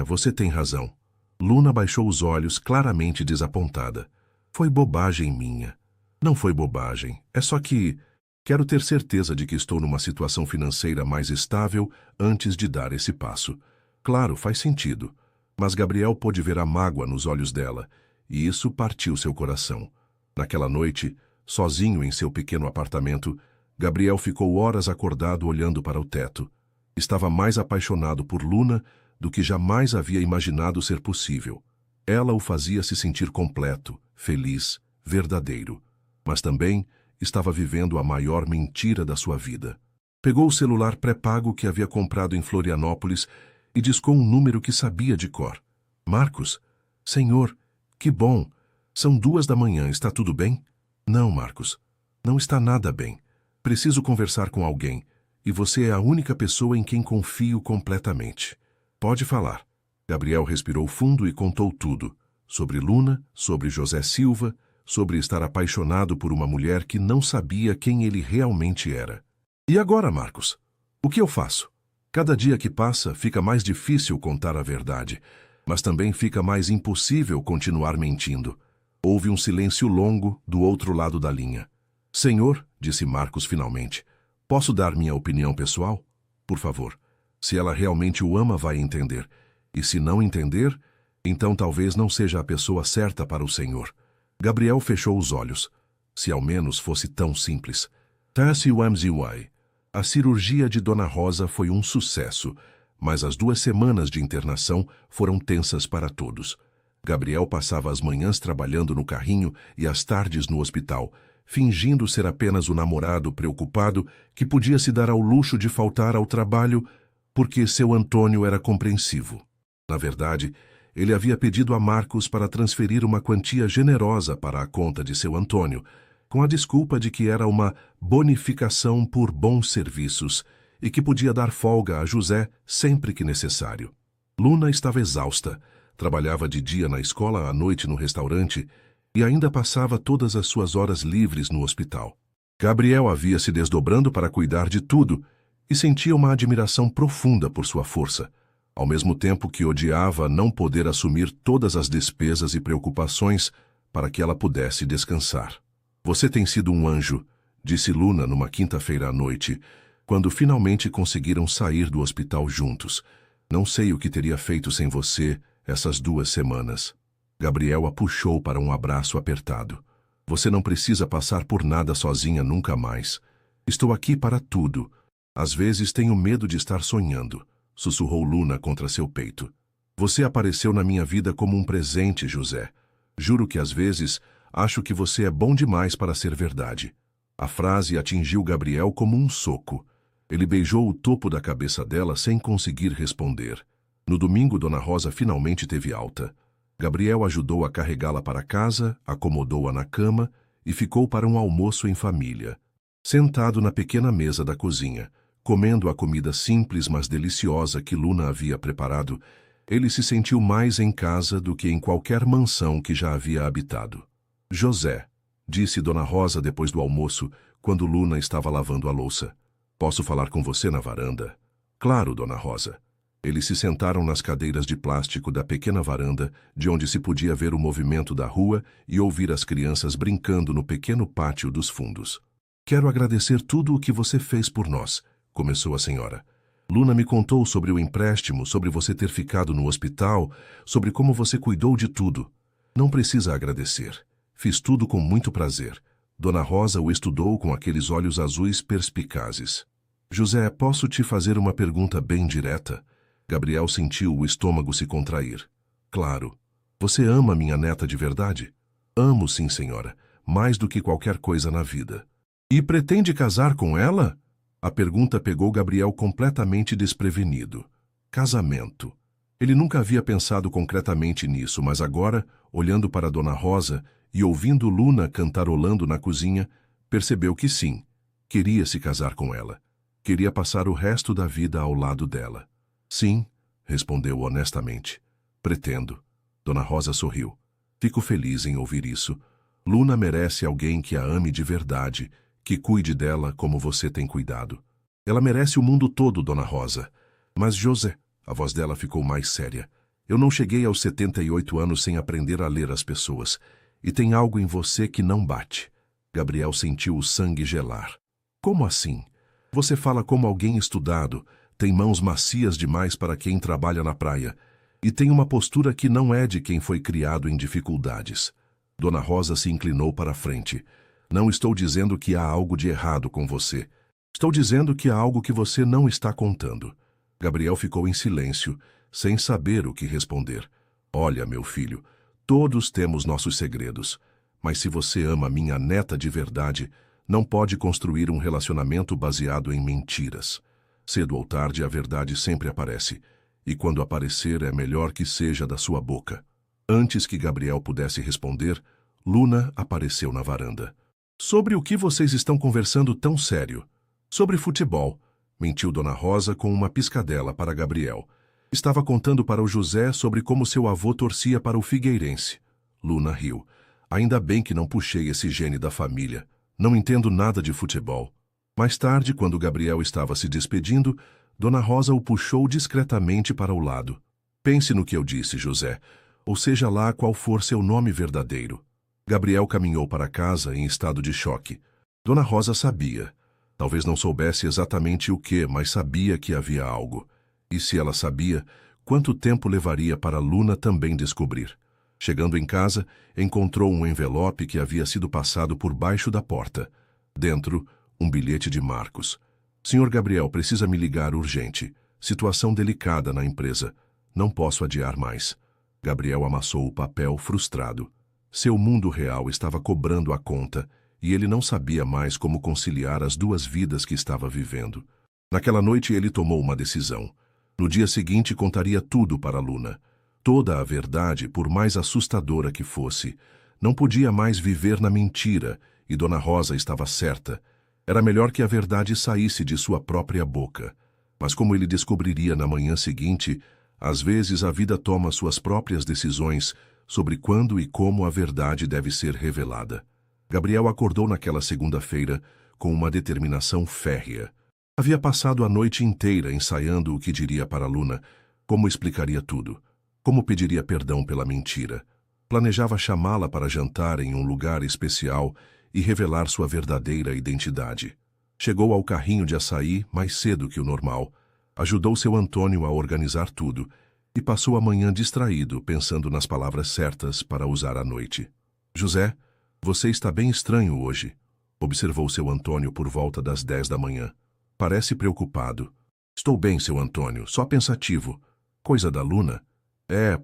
Você tem razão. Luna baixou os olhos, claramente desapontada. Foi bobagem minha. Não foi bobagem, é só que... Quero ter certeza de que estou numa situação financeira mais estável antes de dar esse passo. Claro, faz sentido. Mas Gabriel pôde ver a mágoa nos olhos dela, e isso partiu seu coração. Naquela noite, sozinho em seu pequeno apartamento, Gabriel ficou horas acordado olhando para o teto. Estava mais apaixonado por Luna do que jamais havia imaginado ser possível. Ela o fazia se sentir completo, feliz, verdadeiro. Mas também estava vivendo a maior mentira da sua vida. Pegou o celular pré-pago que havia comprado em Florianópolis e discou um número que sabia de cor. Marcos? Senhor, que bom. São 2 da manhã, está tudo bem? Não, Marcos. Não está nada bem. Preciso conversar com alguém, e você é a única pessoa em quem confio completamente. Pode falar. Gabriel respirou fundo e contou tudo. Sobre Luna, sobre José Silva, sobre estar apaixonado por uma mulher que não sabia quem ele realmente era. E agora, Marcos? O que eu faço? Cada dia que passa, fica mais difícil contar a verdade, mas também fica mais impossível continuar mentindo. Houve um silêncio longo do outro lado da linha. Senhor, disse Marcos finalmente, posso dar minha opinião pessoal? Por favor. Se ela realmente o ama, vai entender. E se não entender, então talvez não seja a pessoa certa para o Senhor. Gabriel fechou os olhos. Se ao menos fosse tão simples. TSUMZY. A cirurgia de Dona Rosa foi um sucesso, mas as 2 semanas de internação foram tensas para todos. Gabriel passava as manhãs trabalhando no carrinho e as tardes no hospital, fingindo ser apenas o namorado preocupado que podia se dar ao luxo de faltar ao trabalho porque seu Antônio era compreensivo. Na verdade, ele havia pedido a Marcos para transferir uma quantia generosa para a conta de seu Antônio, com a desculpa de que era uma bonificação por bons serviços e que podia dar folga a José sempre que necessário. Luna estava exausta, trabalhava de dia na escola, à noite no restaurante e ainda passava todas as suas horas livres no hospital. Gabriel havia se desdobrando para cuidar de tudo e sentia uma admiração profunda por sua força, ao mesmo tempo que odiava não poder assumir todas as despesas e preocupações para que ela pudesse descansar. "Você tem sido um anjo", disse Luna numa quinta-feira à noite, quando finalmente conseguiram sair do hospital juntos. "Não sei o que teria feito sem você essas 2 semanas." Gabriel a puxou para um abraço apertado. "Você não precisa passar por nada sozinha nunca mais. Estou aqui para tudo. Às vezes tenho medo de estar sonhando", sussurrou Luna contra seu peito. "Você apareceu na minha vida como um presente, José. Juro que às vezes acho que você é bom demais para ser verdade." A frase atingiu Gabriel como um soco. Ele beijou o topo da cabeça dela sem conseguir responder. No domingo, Dona Rosa finalmente teve alta. Gabriel ajudou a carregá-la para casa, acomodou-a na cama e ficou para um almoço em família. Sentado na pequena mesa da cozinha, comendo a comida simples mas deliciosa que Luna havia preparado, ele se sentiu mais em casa do que em qualquer mansão que já havia habitado. "José", disse Dona Rosa depois do almoço, quando Luna estava lavando a louça, "posso falar com você na varanda?" "Claro, Dona Rosa." Eles se sentaram nas cadeiras de plástico da pequena varanda, de onde se podia ver o movimento da rua e ouvir as crianças brincando no pequeno pátio dos fundos. "Quero agradecer tudo o que você fez por nós", começou a senhora. "Luna me contou sobre o empréstimo, sobre você ter ficado no hospital, sobre como você cuidou de tudo." "Não precisa agradecer. Fiz tudo com muito prazer." Dona Rosa o estudou com aqueles olhos azuis perspicazes. "José, posso te fazer uma pergunta bem direta?" Gabriel sentiu o estômago se contrair. "Claro. Você ama minha neta de verdade?" "Amo, sim, senhora. Mais do que qualquer coisa na vida." "E pretende casar com ela?" A pergunta pegou Gabriel completamente desprevenido. Casamento. Ele nunca havia pensado concretamente nisso, mas agora, olhando para Dona Rosa e ouvindo Luna cantarolando na cozinha, percebeu que sim, queria se casar com ela. Queria passar o resto da vida ao lado dela. "Sim", respondeu honestamente. "Pretendo." Dona Rosa sorriu. "Fico feliz em ouvir isso. Luna merece alguém que a ame de verdade, que cuide dela como você tem cuidado. Ela merece o mundo todo, Dona Rosa. Mas, José," a voz dela ficou mais séria, "eu não cheguei aos 78 anos sem aprender a ler as pessoas. E tem algo em você que não bate." Gabriel sentiu o sangue gelar. "Como assim? Você fala como alguém estudado, tem mãos macias demais para quem trabalha na praia, e tem uma postura que não é de quem foi criado em dificuldades." Dona Rosa se inclinou para a frente. "Não estou dizendo que há algo de errado com você. Estou dizendo que há algo que você não está contando." Gabriel ficou em silêncio, sem saber o que responder. "Olha, meu filho, todos temos nossos segredos, mas se você ama minha neta de verdade, não pode construir um relacionamento baseado em mentiras. Cedo ou tarde a verdade sempre aparece, e quando aparecer é melhor que seja da sua boca." Antes que Gabriel pudesse responder, Luna apareceu na varanda. "Sobre o que vocês estão conversando tão sério?" "Sobre futebol", mentiu Dona Rosa com uma piscadela para Gabriel. "Estava contando para o José sobre como seu avô torcia para o Figueirense." Luna riu. "Ainda bem que não puxei esse gene da família. Não entendo nada de futebol." Mais tarde, quando Gabriel estava se despedindo, Dona Rosa o puxou discretamente para o lado. "Pense no que eu disse, José, ou seja lá qual for seu nome verdadeiro." Gabriel caminhou para casa em estado de choque. Dona Rosa sabia. Talvez não soubesse exatamente o que, mas sabia que havia algo. E se ela sabia, quanto tempo levaria para Luna também descobrir? Chegando em casa, encontrou um envelope que havia sido passado por baixo da porta. Dentro, um bilhete de Marcos. "Senhor Gabriel, precisa me ligar urgente. Situação delicada na empresa. Não posso adiar mais." Gabriel amassou o papel, frustrado. Seu mundo real estava cobrando a conta e ele não sabia mais como conciliar as duas vidas que estava vivendo. Naquela noite ele tomou uma decisão. No dia seguinte contaria tudo para Luna. Toda a verdade, por mais assustadora que fosse. Não podia mais viver na mentira, e Dona Rosa estava certa. Era melhor que a verdade saísse de sua própria boca. Mas como ele descobriria na manhã seguinte, às vezes a vida toma suas próprias decisões sobre quando e como a verdade deve ser revelada. Gabriel acordou naquela segunda-feira com uma determinação férrea. Havia passado a noite inteira ensaiando o que diria para Luna, como explicaria tudo, como pediria perdão pela mentira. Planejava chamá-la para jantar em um lugar especial e revelar sua verdadeira identidade. Chegou ao carrinho de açaí mais cedo que o normal, ajudou seu Antônio a organizar tudo e passou a manhã distraído, pensando nas palavras certas para usar à noite. José, você está bem estranho hoje, observou seu Antônio por volta das 10 da manhã. Parece preocupado. Estou bem, seu Antônio, só pensativo. Coisa da Luna?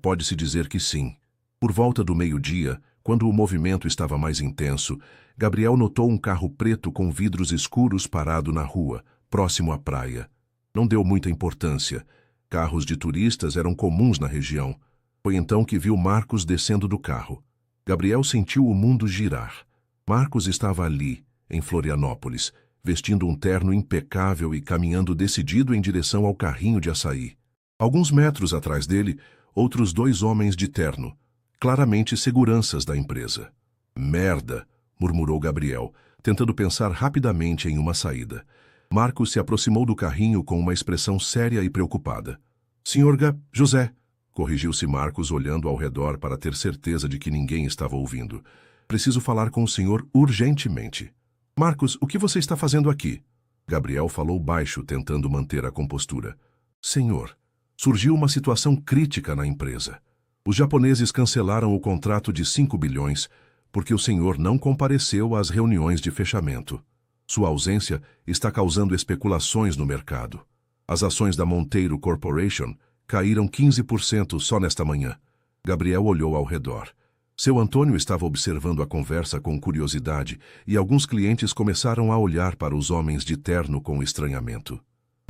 Pode-se dizer que sim. Por volta do meio-dia, quando o movimento estava mais intenso, Gabriel notou um carro preto com vidros escuros parado na rua, próximo à praia. Não deu muita importância. Carros de turistas eram comuns na região. Foi então que viu Marcos descendo do carro. Gabriel sentiu o mundo girar. Marcos estava ali, em Florianópolis, vestindo um terno impecável e caminhando decidido em direção ao carrinho de açaí. Alguns metros atrás dele, outros 2 homens de terno, claramente seguranças da empresa. Merda, murmurou Gabriel, tentando pensar rapidamente em uma saída. Marcos se aproximou do carrinho com uma expressão séria e preocupada. Senhor José, corrigiu-se Marcos olhando ao redor para ter certeza de que ninguém estava ouvindo. Preciso falar com o senhor urgentemente. Marcos, o que você está fazendo aqui? Gabriel falou baixo, tentando manter a compostura. Senhor, surgiu uma situação crítica na empresa. Os japoneses cancelaram o contrato de 5 bilhões porque o senhor não compareceu às reuniões de fechamento. Sua ausência está causando especulações no mercado. As ações da Monteiro Corporation caíram 15% só nesta manhã. Gabriel olhou ao redor. Seu Antônio estava observando a conversa com curiosidade e alguns clientes começaram a olhar para os homens de terno com estranhamento.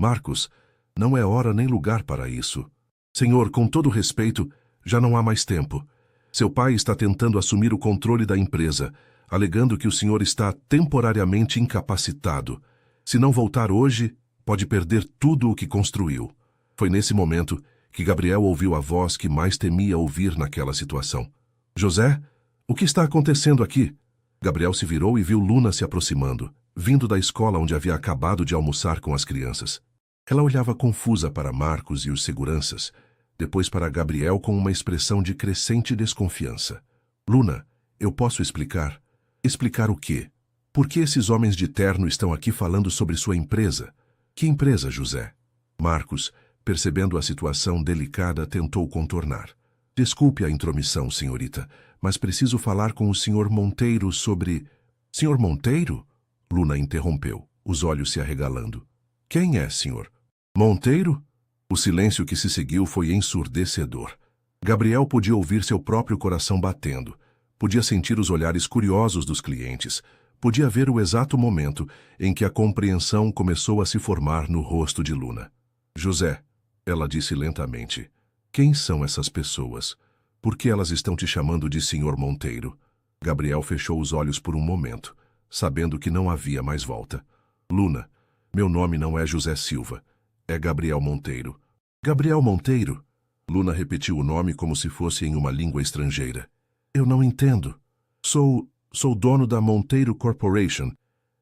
Marcos, não é hora nem lugar para isso. Senhor, com todo respeito, já não há mais tempo. Seu pai está tentando assumir o controle da empresa, alegando que o senhor está temporariamente incapacitado. Se não voltar hoje, pode perder tudo o que construiu. Foi nesse momento que Gabriel ouviu a voz que mais temia ouvir naquela situação. José, o que está acontecendo aqui? Gabriel se virou e viu Luna se aproximando, vindo da escola onde havia acabado de almoçar com as crianças. Ela olhava confusa para Marcos e os seguranças, depois para Gabriel com uma expressão de crescente desconfiança. Luna, eu posso explicar? Explicar o quê? Por que esses homens de terno estão aqui falando sobre sua empresa? Que empresa, José? Marcos, percebendo a situação delicada, tentou contornar. Desculpe a intromissão, senhorita, mas preciso falar com o senhor Monteiro sobre... Senhor Monteiro? Luna interrompeu, os olhos se arregalando. Quem é, senhor? Monteiro? O silêncio que se seguiu foi ensurdecedor. Gabriel podia ouvir seu próprio coração batendo. Podia sentir os olhares curiosos dos clientes. Podia ver o exato momento em que a compreensão começou a se formar no rosto de Luna. José, ela disse lentamente, quem são essas pessoas? Por que elas estão te chamando de Senhor Monteiro? Gabriel fechou os olhos por um momento, sabendo que não havia mais volta. Luna, meu nome não é José Silva, é Gabriel Monteiro. Gabriel Monteiro? Luna repetiu o nome como se fosse em uma língua estrangeira. Eu não entendo. Sou dono da Monteiro Corporation.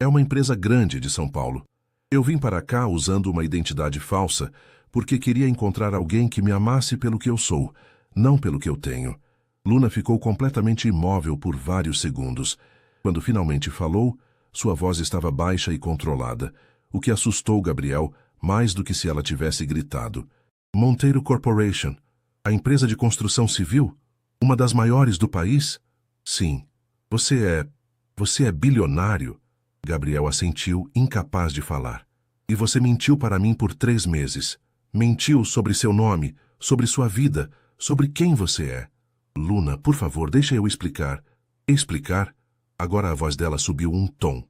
É uma empresa grande de São Paulo. Eu vim para cá usando uma identidade falsa porque queria encontrar alguém que me amasse pelo que eu sou, não pelo que eu tenho. Luna ficou completamente imóvel por vários segundos. Quando finalmente falou, sua voz estava baixa e controlada, o que assustou Gabriel mais do que se ela tivesse gritado. Monteiro Corporation, a empresa de construção civil? Uma das maiores do país? Sim. Você é bilionário? Gabriel assentiu, incapaz de falar. E você mentiu para mim por 3 meses. Mentiu sobre seu nome, sobre sua vida, Sobre quem você é? Luna, por favor, deixa eu explicar. Explicar? Agora a voz dela subiu um tom.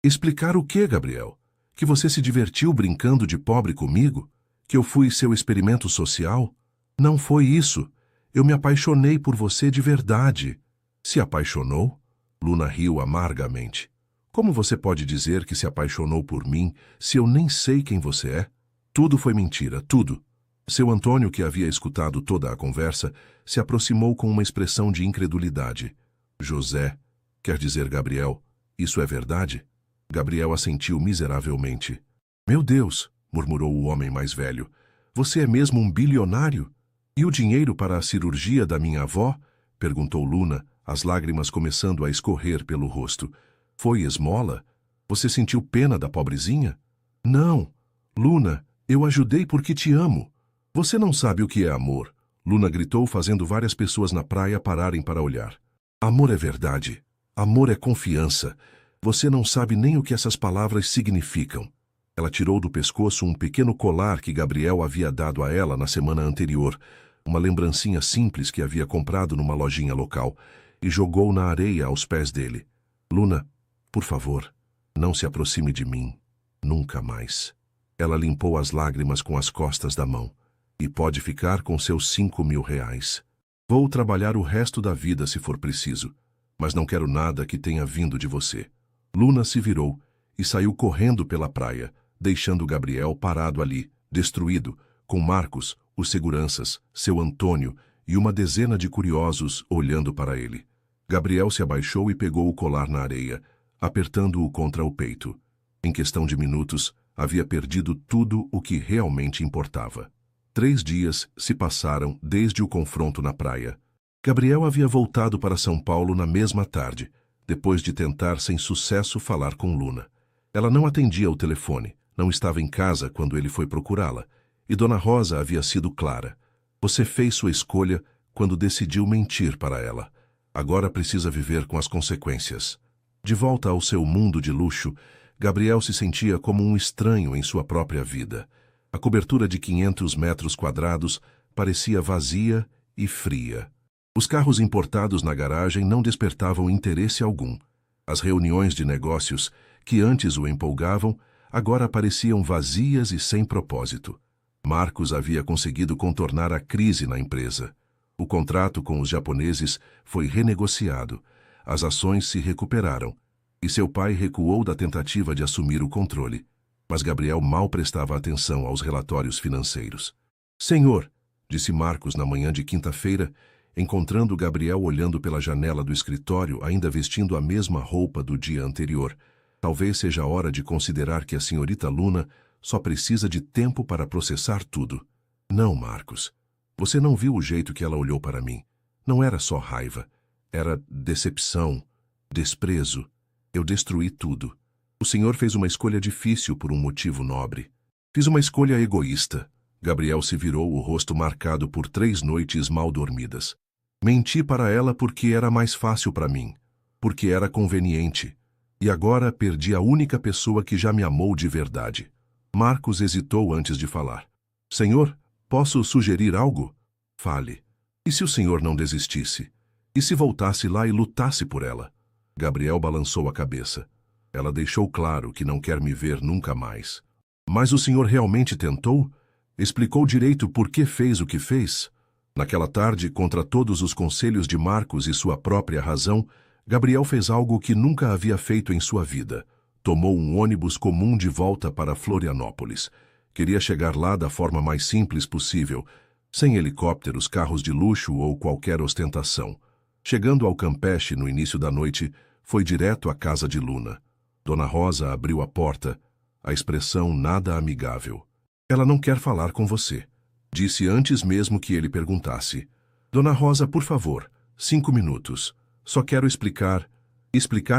Explicar o quê, Gabriel? Que você se divertiu brincando de pobre comigo? Que eu fui seu experimento social? Não foi isso. Eu me apaixonei por você de verdade. Se apaixonou? Luna riu amargamente. Como você pode dizer que se apaixonou por mim se eu nem sei quem você é? Tudo foi mentira, tudo. Seu Antônio, que havia escutado toda a conversa, se aproximou com uma expressão de incredulidade. José, quer dizer Gabriel, isso é verdade? Gabriel assentiu miseravelmente. Meu Deus, murmurou o homem mais velho, você é mesmo um bilionário? E o dinheiro para a cirurgia da minha avó? Perguntou Luna, as lágrimas começando a escorrer pelo rosto. Foi esmola? Você sentiu pena da pobrezinha? Não. Luna, eu ajudei porque te amo. Você não sabe o que é amor. Luna gritou, fazendo várias pessoas na praia pararem para olhar. Amor é verdade. Amor é confiança. Você não sabe nem o que essas palavras significam. Ela tirou do pescoço um pequeno colar que Gabriel havia dado a ela na semana anterior, uma lembrancinha simples que havia comprado numa lojinha local, e jogou na areia aos pés dele. Luna, por favor, não se aproxime de mim. Nunca mais. Ela limpou as lágrimas com as costas da mão. E pode ficar com seus 5.000 reais. Vou trabalhar o resto da vida se for preciso, mas não quero nada que tenha vindo de você. Luna se virou e saiu correndo pela praia, deixando Gabriel parado ali, destruído, com Marcos, os seguranças, seu Antônio e uma dezena de curiosos olhando para ele. Gabriel se abaixou e pegou o colar na areia, apertando-o contra o peito. Em questão de minutos, havia perdido tudo o que realmente importava. 3 dias se passaram desde o confronto na praia. Gabriel havia voltado para São Paulo na mesma tarde, depois de tentar sem sucesso falar com Luna. Ela não atendia o telefone, não estava em casa quando ele foi procurá-la, e Dona Rosa havia sido clara. Você fez sua escolha quando decidiu mentir para ela. Agora precisa viver com as consequências. De volta ao seu mundo de luxo, Gabriel se sentia como um estranho em sua própria vida. A cobertura de 500 metros quadrados parecia vazia e fria. Os carros importados na garagem não despertavam interesse algum. As reuniões de negócios, que antes o empolgavam, agora pareciam vazias e sem propósito. Marcos havia conseguido contornar a crise na empresa. O contrato com os japoneses foi renegociado, as ações se recuperaram, e seu pai recuou da tentativa de assumir o controle. Mas Gabriel mal prestava atenção aos relatórios financeiros. Senhor, disse Marcos na manhã de quinta-feira, encontrando Gabriel olhando pela janela do escritório, ainda vestindo a mesma roupa do dia anterior. Talvez seja a hora de considerar que a senhorita Luna só precisa de tempo para processar tudo. Não, Marcos. Você não viu o jeito que ela olhou para mim. Não era só raiva. Era decepção, desprezo. Eu destruí tudo. O senhor fez uma escolha difícil por um motivo nobre. Fiz uma escolha egoísta. Gabriel se virou, o rosto marcado por 3 noites mal dormidas. Menti para ela porque era mais fácil para mim, porque era conveniente. E agora perdi a única pessoa que já me amou de verdade. Marcos hesitou antes de falar. Senhor, posso sugerir algo? Fale. E se o senhor não desistisse? E se voltasse lá e lutasse por ela? Gabriel balançou a cabeça. Ela deixou claro que não quer me ver nunca mais. Mas o senhor realmente tentou? Explicou direito por que fez o que fez? Naquela tarde, contra todos os conselhos de Marcos e sua própria razão, Gabriel fez algo que nunca havia feito em sua vida. Tomou um ônibus comum de volta para Florianópolis. Queria chegar lá da forma mais simples possível, sem helicópteros, carros de luxo ou qualquer ostentação. Chegando ao Campeche no início da noite, foi direto à casa de Luna. Dona Rosa abriu a porta, a expressão nada amigável. Ela não quer falar com você. Disse antes mesmo que ele perguntasse. Dona Rosa, por favor, 5 minutos. Só quero explicar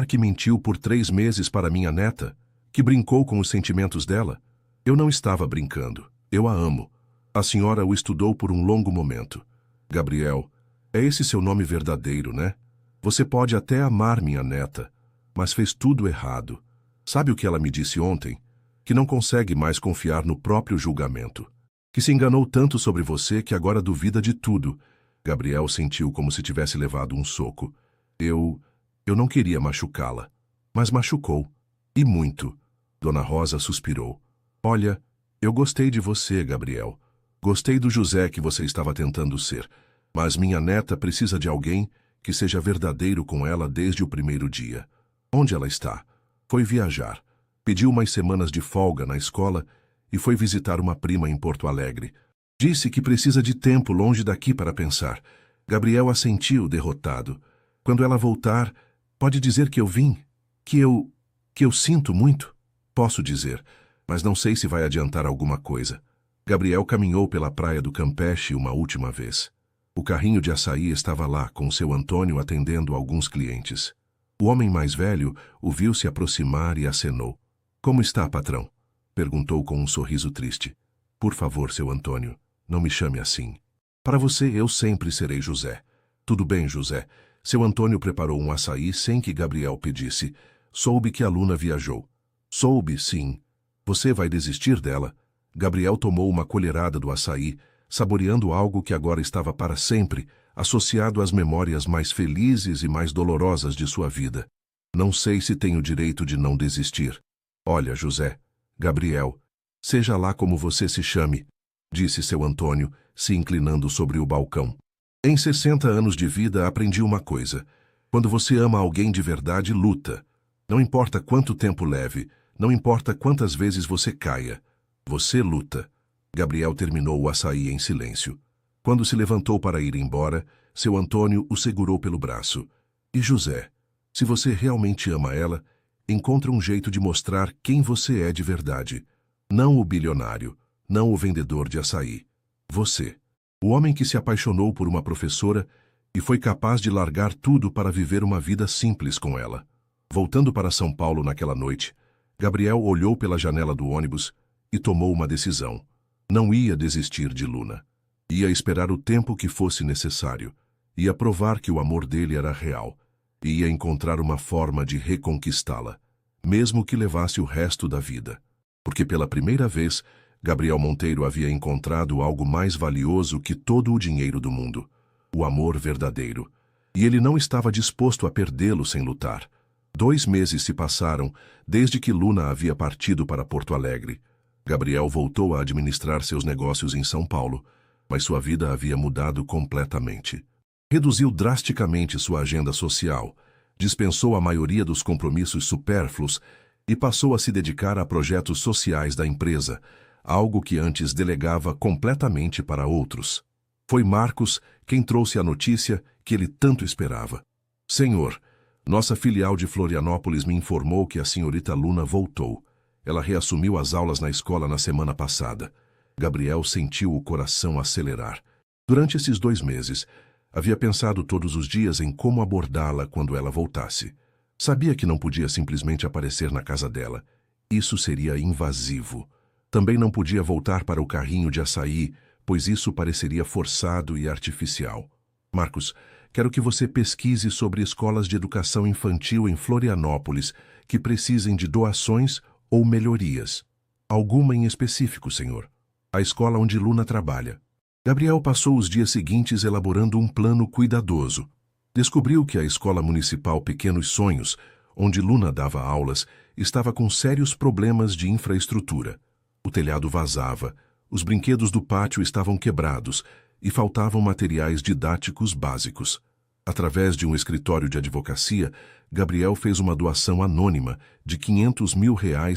que mentiu por 3 meses para minha neta, que brincou com os sentimentos dela. Eu não estava brincando. Eu a amo. A senhora o estudou por um longo momento. Gabriel, é esse seu nome verdadeiro, né? Você pode até amar minha neta, mas fez tudo errado. Sabe o que ela me disse ontem? Que não consegue mais confiar no próprio julgamento. Que se enganou tanto sobre você que agora duvida de tudo, Gabriel sentiu como se tivesse levado um soco. Eu não queria machucá-la, mas machucou. E muito. Dona Rosa suspirou. Olha, eu gostei de você, Gabriel. Gostei do José que você estava tentando ser. Mas minha neta precisa de alguém que seja verdadeiro com ela desde o primeiro dia. Onde ela está? Foi viajar. Pediu umas semanas de folga na escola e foi visitar uma prima em Porto Alegre. Disse que precisa de tempo longe daqui para pensar. Gabriel assentiu, derrotado. Quando ela voltar, pode dizer que eu vim, que eu sinto muito. Posso dizer, mas não sei se vai adiantar alguma coisa. Gabriel caminhou pela praia do Campeche uma última vez. O carrinho de açaí estava lá, com seu Antônio atendendo alguns clientes. O homem mais velho o viu se aproximar e acenou. Como está, patrão? Perguntou com um sorriso triste. Por favor, seu Antônio, não me chame assim. Para você, eu sempre serei José. Tudo bem, José. Seu Antônio preparou um açaí sem que Gabriel pedisse. Soube que a Luna viajou. Soube, sim. Você vai desistir dela? Gabriel tomou uma colherada do açaí, saboreando algo que agora estava para sempre, associado às memórias mais felizes e mais dolorosas de sua vida. Não sei se tenho o direito de não desistir. Olha, José, Gabriel, seja lá como você se chame, disse seu Antônio, se inclinando sobre o balcão. Em 60 anos de vida aprendi uma coisa. Quando você ama alguém de verdade, luta. Não importa quanto tempo leve, não importa quantas vezes você caia. Você luta. Gabriel terminou o açaí em silêncio. Quando se levantou para ir embora, seu Antônio o segurou pelo braço. E José, se você realmente ama ela, encontre um jeito de mostrar quem você é de verdade. Não o bilionário, não o vendedor de açaí. Você. O homem que se apaixonou por uma professora e foi capaz de largar tudo para viver uma vida simples com ela. Voltando para São Paulo naquela noite, Gabriel olhou pela janela do ônibus e tomou uma decisão. Não ia desistir de Luna. Ia esperar o tempo que fosse necessário. Ia provar que o amor dele era real. E ia encontrar uma forma de reconquistá-la, mesmo que levasse o resto da vida. Porque pela primeira vez, Gabriel Monteiro havia encontrado algo mais valioso que todo o dinheiro do mundo. O amor verdadeiro. E ele não estava disposto a perdê-lo sem lutar. 2 meses se passaram desde que Luna havia partido para Porto Alegre. Gabriel voltou a administrar seus negócios em São Paulo, mas sua vida havia mudado completamente. Reduziu drasticamente sua agenda social, dispensou a maioria dos compromissos supérfluos e passou a se dedicar a projetos sociais da empresa, algo que antes delegava completamente para outros. Foi Marcos quem trouxe a notícia que ele tanto esperava. Senhor, nossa filial de Florianópolis me informou que a senhorita Luna voltou. Ela reassumiu as aulas na escola na semana passada. Gabriel sentiu o coração acelerar. Durante esses 2 meses, havia pensado todos os dias em como abordá-la quando ela voltasse. Sabia que não podia simplesmente aparecer na casa dela. Isso seria invasivo. Também não podia voltar para o carrinho de açaí, pois isso pareceria forçado e artificial. Marcos, quero que você pesquise sobre escolas de educação infantil em Florianópolis que precisem de doações ou melhorias. Alguma em específico, senhor. A escola onde Luna trabalha. Gabriel passou os dias seguintes elaborando um plano cuidadoso. Descobriu que a Escola Municipal Pequenos Sonhos, onde Luna dava aulas, estava com sérios problemas de infraestrutura. O telhado vazava, os brinquedos do pátio estavam quebrados e faltavam materiais didáticos básicos. Através de um escritório de advocacia, Gabriel fez uma doação anônima de R$ 500 mil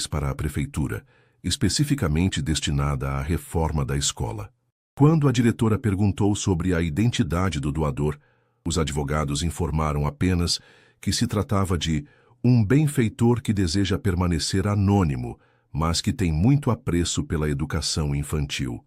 para a prefeitura, especificamente destinada à reforma da escola. Quando a diretora perguntou sobre a identidade do doador, os advogados informaram apenas que se tratava de um benfeitor que deseja permanecer anônimo, mas que tem muito apreço pela educação infantil.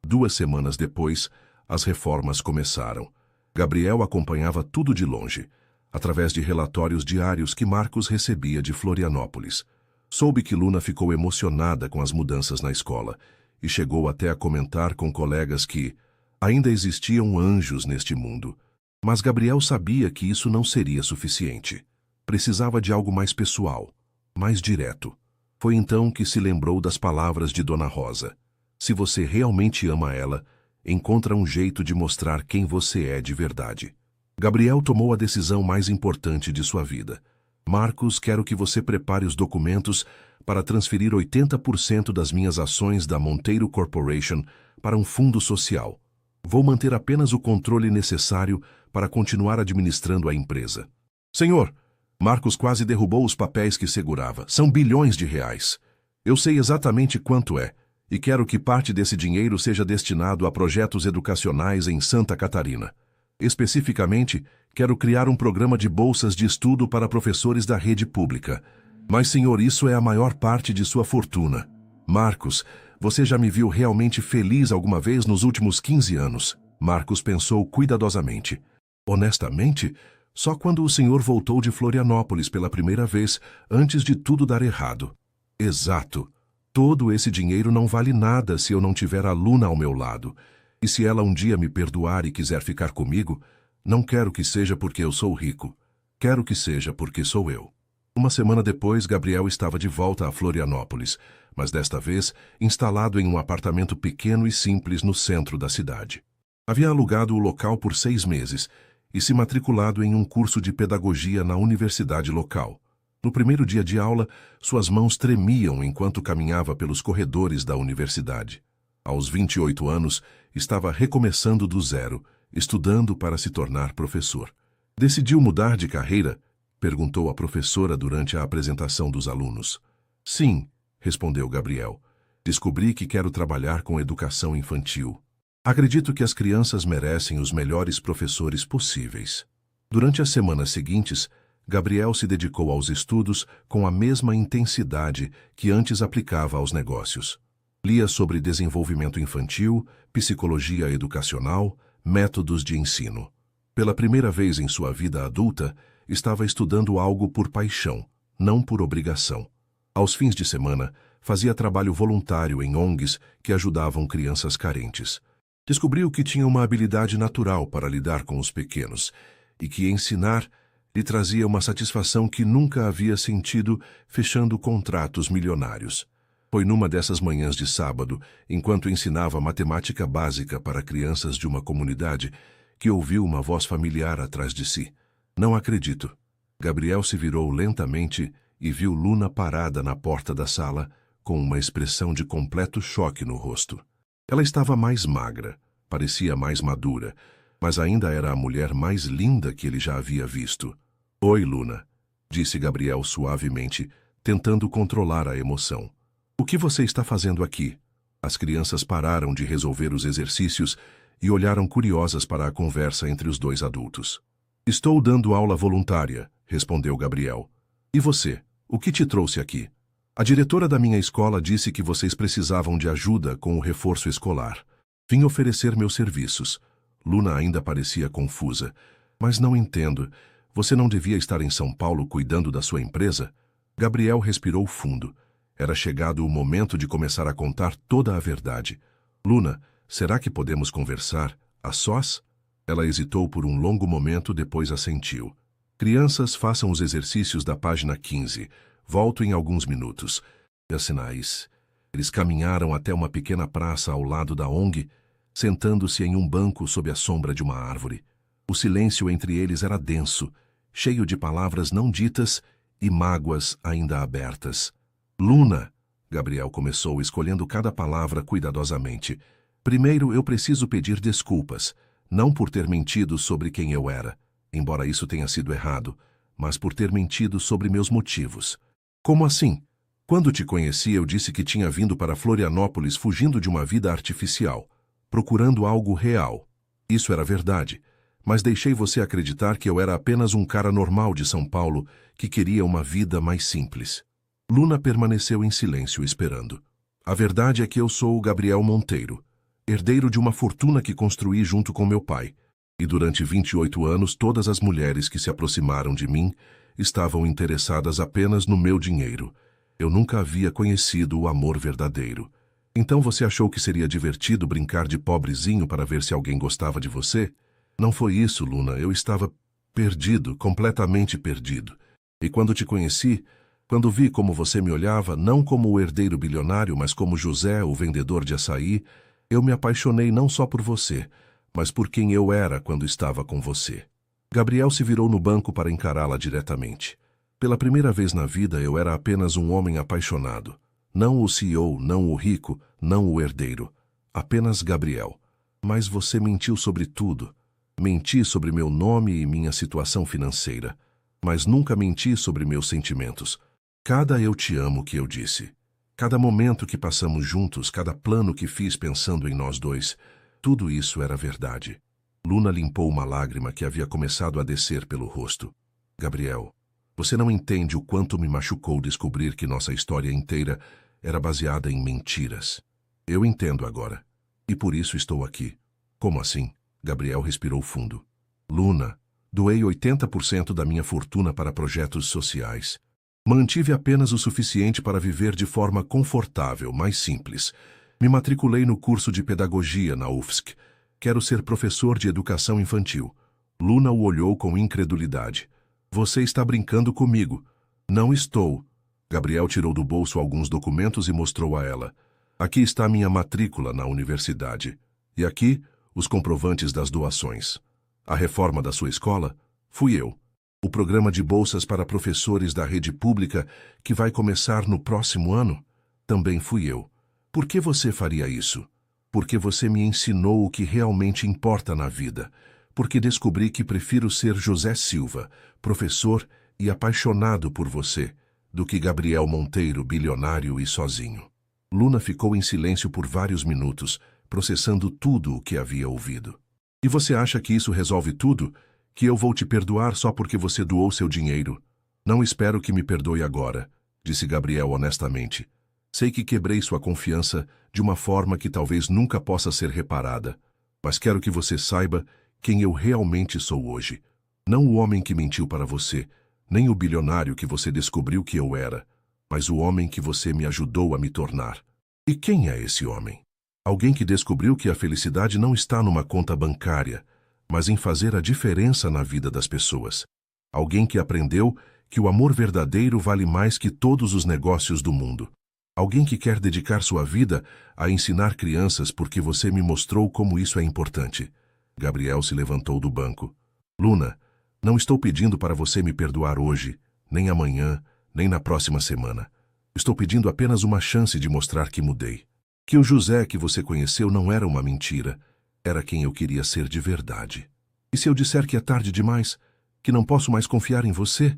2 semanas depois, as reformas começaram. Gabriel acompanhava tudo de longe, através de relatórios diários que Marcos recebia de Florianópolis. Soube que Luna ficou emocionada com as mudanças na escola e chegou até a comentar com colegas que ainda existiam anjos neste mundo. Mas Gabriel sabia que isso não seria suficiente. Precisava de algo mais pessoal, mais direto. Foi então que se lembrou das palavras de Dona Rosa. Se você realmente ama ela, encontra um jeito de mostrar quem você é de verdade. Gabriel tomou a decisão mais importante de sua vida. Marcos, quero que você prepare os documentos para transferir 80% das minhas ações da Monteiro Corporation para um fundo social. Vou manter apenas o controle necessário para continuar administrando a empresa. Senhor, Marcos quase derrubou os papéis que segurava. São bilhões de reais. Eu sei exatamente quanto é, e quero que parte desse dinheiro seja destinado a projetos educacionais em Santa Catarina. Especificamente, quero criar um programa de bolsas de estudo para professores da rede pública. Mas, senhor, isso é a maior parte de sua fortuna. Marcos, você já me viu realmente feliz alguma vez nos últimos 15 anos? Marcos pensou cuidadosamente. Honestamente, só quando o senhor voltou de Florianópolis pela primeira vez, antes de tudo dar errado. Exato. Todo esse dinheiro não vale nada se eu não tiver a Luna ao meu lado. E se ela um dia me perdoar e quiser ficar comigo, não quero que seja porque eu sou rico. Quero que seja porque sou eu. Uma semana depois, Gabriel estava de volta a Florianópolis, mas desta vez instalado em um apartamento pequeno e simples no centro da cidade. Havia alugado o local por 6 meses e se matriculado em um curso de pedagogia na universidade local. No primeiro dia de aula, suas mãos tremiam enquanto caminhava pelos corredores da universidade. Aos 28 anos, estava recomeçando do zero, estudando para se tornar professor. Decidiu mudar de carreira? Perguntou a professora durante a apresentação dos alunos. Sim, respondeu Gabriel. Descobri que quero trabalhar com educação infantil. Acredito que as crianças merecem os melhores professores possíveis. Durante as semanas seguintes, Gabriel se dedicou aos estudos com a mesma intensidade que antes aplicava aos negócios. Lia sobre desenvolvimento infantil, psicologia educacional, métodos de ensino. Pela primeira vez em sua vida adulta, estava estudando algo por paixão, não por obrigação. Aos fins de semana, fazia trabalho voluntário em ONGs que ajudavam crianças carentes. Descobriu que tinha uma habilidade natural para lidar com os pequenos e que ensinar lhe trazia uma satisfação que nunca havia sentido fechando contratos milionários. Foi numa dessas manhãs de sábado, enquanto ensinava matemática básica para crianças de uma comunidade, que ouviu uma voz familiar atrás de si. Não acredito. Gabriel se virou lentamente e viu Luna parada na porta da sala, com uma expressão de completo choque no rosto. Ela estava mais magra, parecia mais madura, mas ainda era a mulher mais linda que ele já havia visto. Oi, Luna, disse Gabriel suavemente, tentando controlar a emoção. O que você está fazendo aqui? As crianças pararam de resolver os exercícios e olharam curiosas para a conversa entre os dois adultos. Estou dando aula voluntária, respondeu Gabriel. E você? O que te trouxe aqui? A diretora da minha escola disse que vocês precisavam de ajuda com o reforço escolar. Vim oferecer meus serviços. Luna ainda parecia confusa. Mas não entendo. Você não devia estar em São Paulo cuidando da sua empresa? Gabriel respirou fundo. Era chegado o momento de começar a contar toda a verdade. Luna, será que podemos conversar a sós? Ela hesitou por um longo momento, depois assentiu. Crianças, façam os exercícios da página 15. Volto em alguns minutos. E os sinais. Eles caminharam até uma pequena praça ao lado da ONG, sentando-se em um banco sob a sombra de uma árvore. O silêncio entre eles era denso, cheio de palavras não ditas e mágoas ainda abertas. Luna, Gabriel começou, escolhendo cada palavra cuidadosamente. Primeiro, eu preciso pedir desculpas, não por ter mentido sobre quem eu era, embora isso tenha sido errado, mas por ter mentido sobre meus motivos. Como assim? Quando te conheci, eu disse que tinha vindo para Florianópolis fugindo de uma vida artificial, procurando algo real. Isso era verdade, mas deixei você acreditar que eu era apenas um cara normal de São Paulo que queria uma vida mais simples. Luna permaneceu em silêncio esperando. A verdade é que eu sou o Gabriel Monteiro, herdeiro de uma fortuna que construí junto com meu pai, e durante 28 anos todas as mulheres que se aproximaram de mim estavam interessadas apenas no meu dinheiro. Eu nunca havia conhecido o amor verdadeiro. Então você achou que seria divertido brincar de pobrezinho para ver se alguém gostava de você? Não foi isso, Luna. Eu estava perdido, completamente perdido. E quando te conheci, quando vi como você me olhava, não como o herdeiro bilionário, mas como José, o vendedor de açaí, Eu me apaixonei não só por você, mas por quem eu era quando estava com você. Gabriel se virou no banco para encará-la diretamente. Pela primeira vez na vida, eu era apenas um homem apaixonado. Não o CEO, não o rico, não o herdeiro. Apenas Gabriel. Mas você mentiu sobre tudo. Menti sobre meu nome e minha situação financeira. Mas nunca menti sobre meus sentimentos. Cada eu te amo que eu disse. Cada momento que passamos juntos, cada plano que fiz pensando em nós dois, tudo isso era verdade. Luna limpou uma lágrima que havia começado a descer pelo rosto. Gabriel, você não entende o quanto me machucou descobrir que nossa história inteira era baseada em mentiras. Eu entendo agora. E por isso estou aqui. Como assim? Gabriel respirou fundo. Luna, doei 80% da minha fortuna para projetos sociais. Mantive apenas o suficiente para viver de forma confortável, mais simples. Me matriculei no curso de pedagogia na UFSC. Quero ser professor de educação infantil. Luna o olhou com incredulidade. Você está brincando comigo. Não estou. Gabriel tirou do bolso alguns documentos e mostrou a ela. Aqui está minha matrícula na universidade. E aqui, os comprovantes das doações. A reforma da sua escola? Fui eu. O programa de bolsas para professores da rede pública, que vai começar no próximo ano? Também fui eu. Por que você faria isso? Porque você me ensinou o que realmente importa na vida. Porque descobri que prefiro ser José Silva, professor e apaixonado por você, do que Gabriel Monteiro, bilionário e sozinho. Luna ficou em silêncio por vários minutos, processando tudo o que havia ouvido. E você acha que isso resolve tudo? Que eu vou te perdoar só porque você doou seu dinheiro? Não espero que me perdoe agora, disse Gabriel honestamente. Sei que quebrei sua confiança de uma forma que talvez nunca possa ser reparada, mas quero que você saiba quem eu realmente sou hoje. Não o homem que mentiu para você, nem o bilionário que você descobriu que eu era, mas o homem que você me ajudou a me tornar. E quem é esse homem? Alguém que descobriu que a felicidade não está numa conta bancária, mas em fazer a diferença na vida das pessoas. Alguém que aprendeu que o amor verdadeiro vale mais que todos os negócios do mundo. Alguém que quer dedicar sua vida a ensinar crianças porque você me mostrou como isso é importante. Gabriel se levantou do banco. Luna, não estou pedindo para você me perdoar hoje, nem amanhã, nem na próxima semana. Estou pedindo apenas uma chance de mostrar que mudei. Que o José que você conheceu não era uma mentira. Era quem eu queria ser de verdade. E se eu disser que é tarde demais, que não posso mais confiar em você?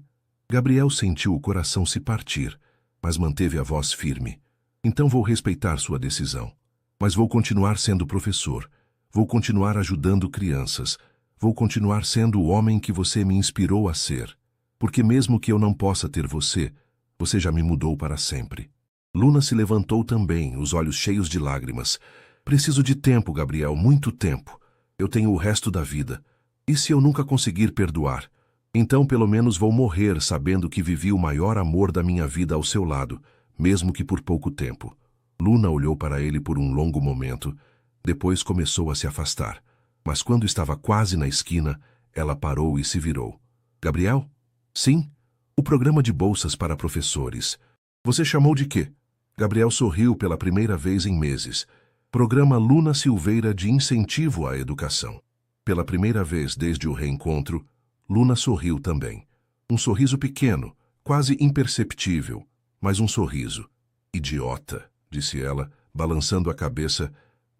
Gabriel sentiu o coração se partir, mas manteve a voz firme. Então vou respeitar sua decisão. Mas vou continuar sendo professor. Vou continuar ajudando crianças. Vou continuar sendo o homem que você me inspirou a ser. Porque mesmo que eu não possa ter você, você já me mudou para sempre. Luna se levantou também, os olhos cheios de lágrimas. Preciso de tempo, Gabriel, muito tempo. Eu tenho o resto da vida. E se eu nunca conseguir perdoar? Então pelo menos vou morrer sabendo que vivi o maior amor da minha vida ao seu lado, mesmo que por pouco tempo. Luna olhou para ele por um longo momento, depois começou a se afastar. Mas quando estava quase na esquina, ela parou e se virou. Gabriel? Sim? O programa de bolsas para professores. Você chamou de quê? Gabriel sorriu pela primeira vez em meses. Programa Luna Silveira de Incentivo à Educação. Pela primeira vez desde o reencontro, Luna sorriu também. Um sorriso pequeno, quase imperceptível, mas um sorriso. Idiota, disse ela, balançando a cabeça,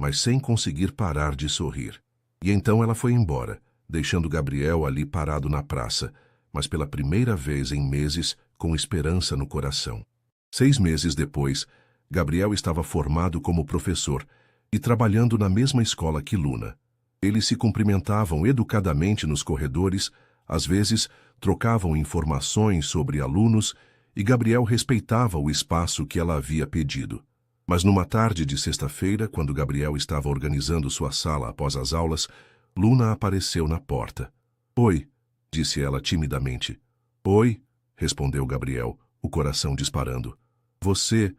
mas sem conseguir parar de sorrir. E então ela foi embora, deixando Gabriel ali parado na praça, mas pela primeira vez em meses, com esperança no coração. 6 meses depois, Gabriel estava formado como professor e trabalhando na mesma escola que Luna. Eles se cumprimentavam educadamente nos corredores, às vezes trocavam informações sobre alunos e Gabriel respeitava o espaço que ela havia pedido. Mas numa tarde de sexta-feira, quando Gabriel estava organizando sua sala após as aulas, Luna apareceu na porta. Oi, disse ela timidamente. Oi, respondeu Gabriel, o coração disparando. Você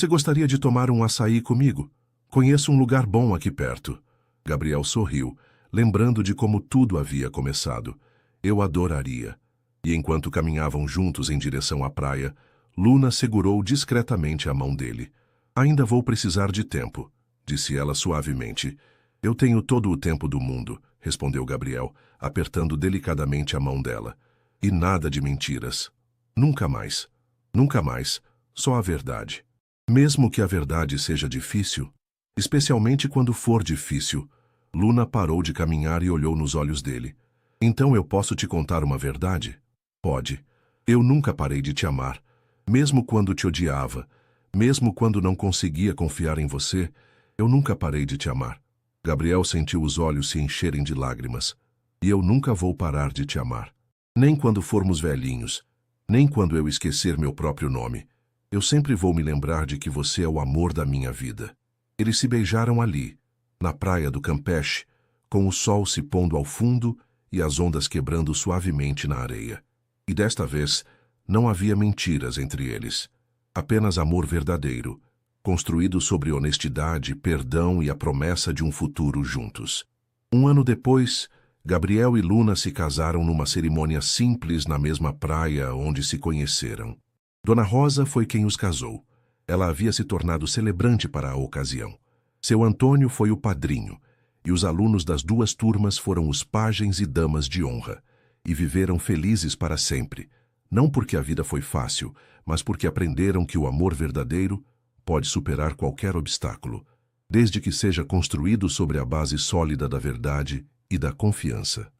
gostaria de tomar um açaí comigo? Conheço um lugar bom aqui perto. Gabriel sorriu, lembrando de como tudo havia começado. Eu adoraria. E enquanto caminhavam juntos em direção à praia, Luna segurou discretamente a mão dele. Ainda vou precisar de tempo, disse ela suavemente. Eu tenho todo o tempo do mundo, respondeu Gabriel, apertando delicadamente a mão dela. E nada de mentiras. Nunca mais. Nunca mais. Só a verdade. Mesmo que a verdade seja difícil, especialmente quando for difícil, Luna parou de caminhar e olhou nos olhos dele. Então eu posso te contar uma verdade? Pode. Eu nunca parei de te amar. Mesmo quando te odiava, mesmo quando não conseguia confiar em você, eu nunca parei de te amar. Gabriel sentiu os olhos se encherem de lágrimas. E eu nunca vou parar de te amar. Nem quando formos velhinhos, nem quando eu esquecer meu próprio nome. Eu sempre vou me lembrar de que você é o amor da minha vida. Eles se beijaram ali, na praia do Campeche, com o sol se pondo ao fundo e as ondas quebrando suavemente na areia. E desta vez, não havia mentiras entre eles. Apenas amor verdadeiro, construído sobre honestidade, perdão e a promessa de um futuro juntos. Um ano depois, Gabriel e Luna se casaram numa cerimônia simples na mesma praia onde se conheceram. Dona Rosa foi quem os casou. Ela havia se tornado celebrante para a ocasião. Seu Antônio foi o padrinho, e os alunos das duas turmas foram os pajens e damas de honra, e viveram felizes para sempre, não porque a vida foi fácil, mas porque aprenderam que o amor verdadeiro pode superar qualquer obstáculo, desde que seja construído sobre a base sólida da verdade e da confiança.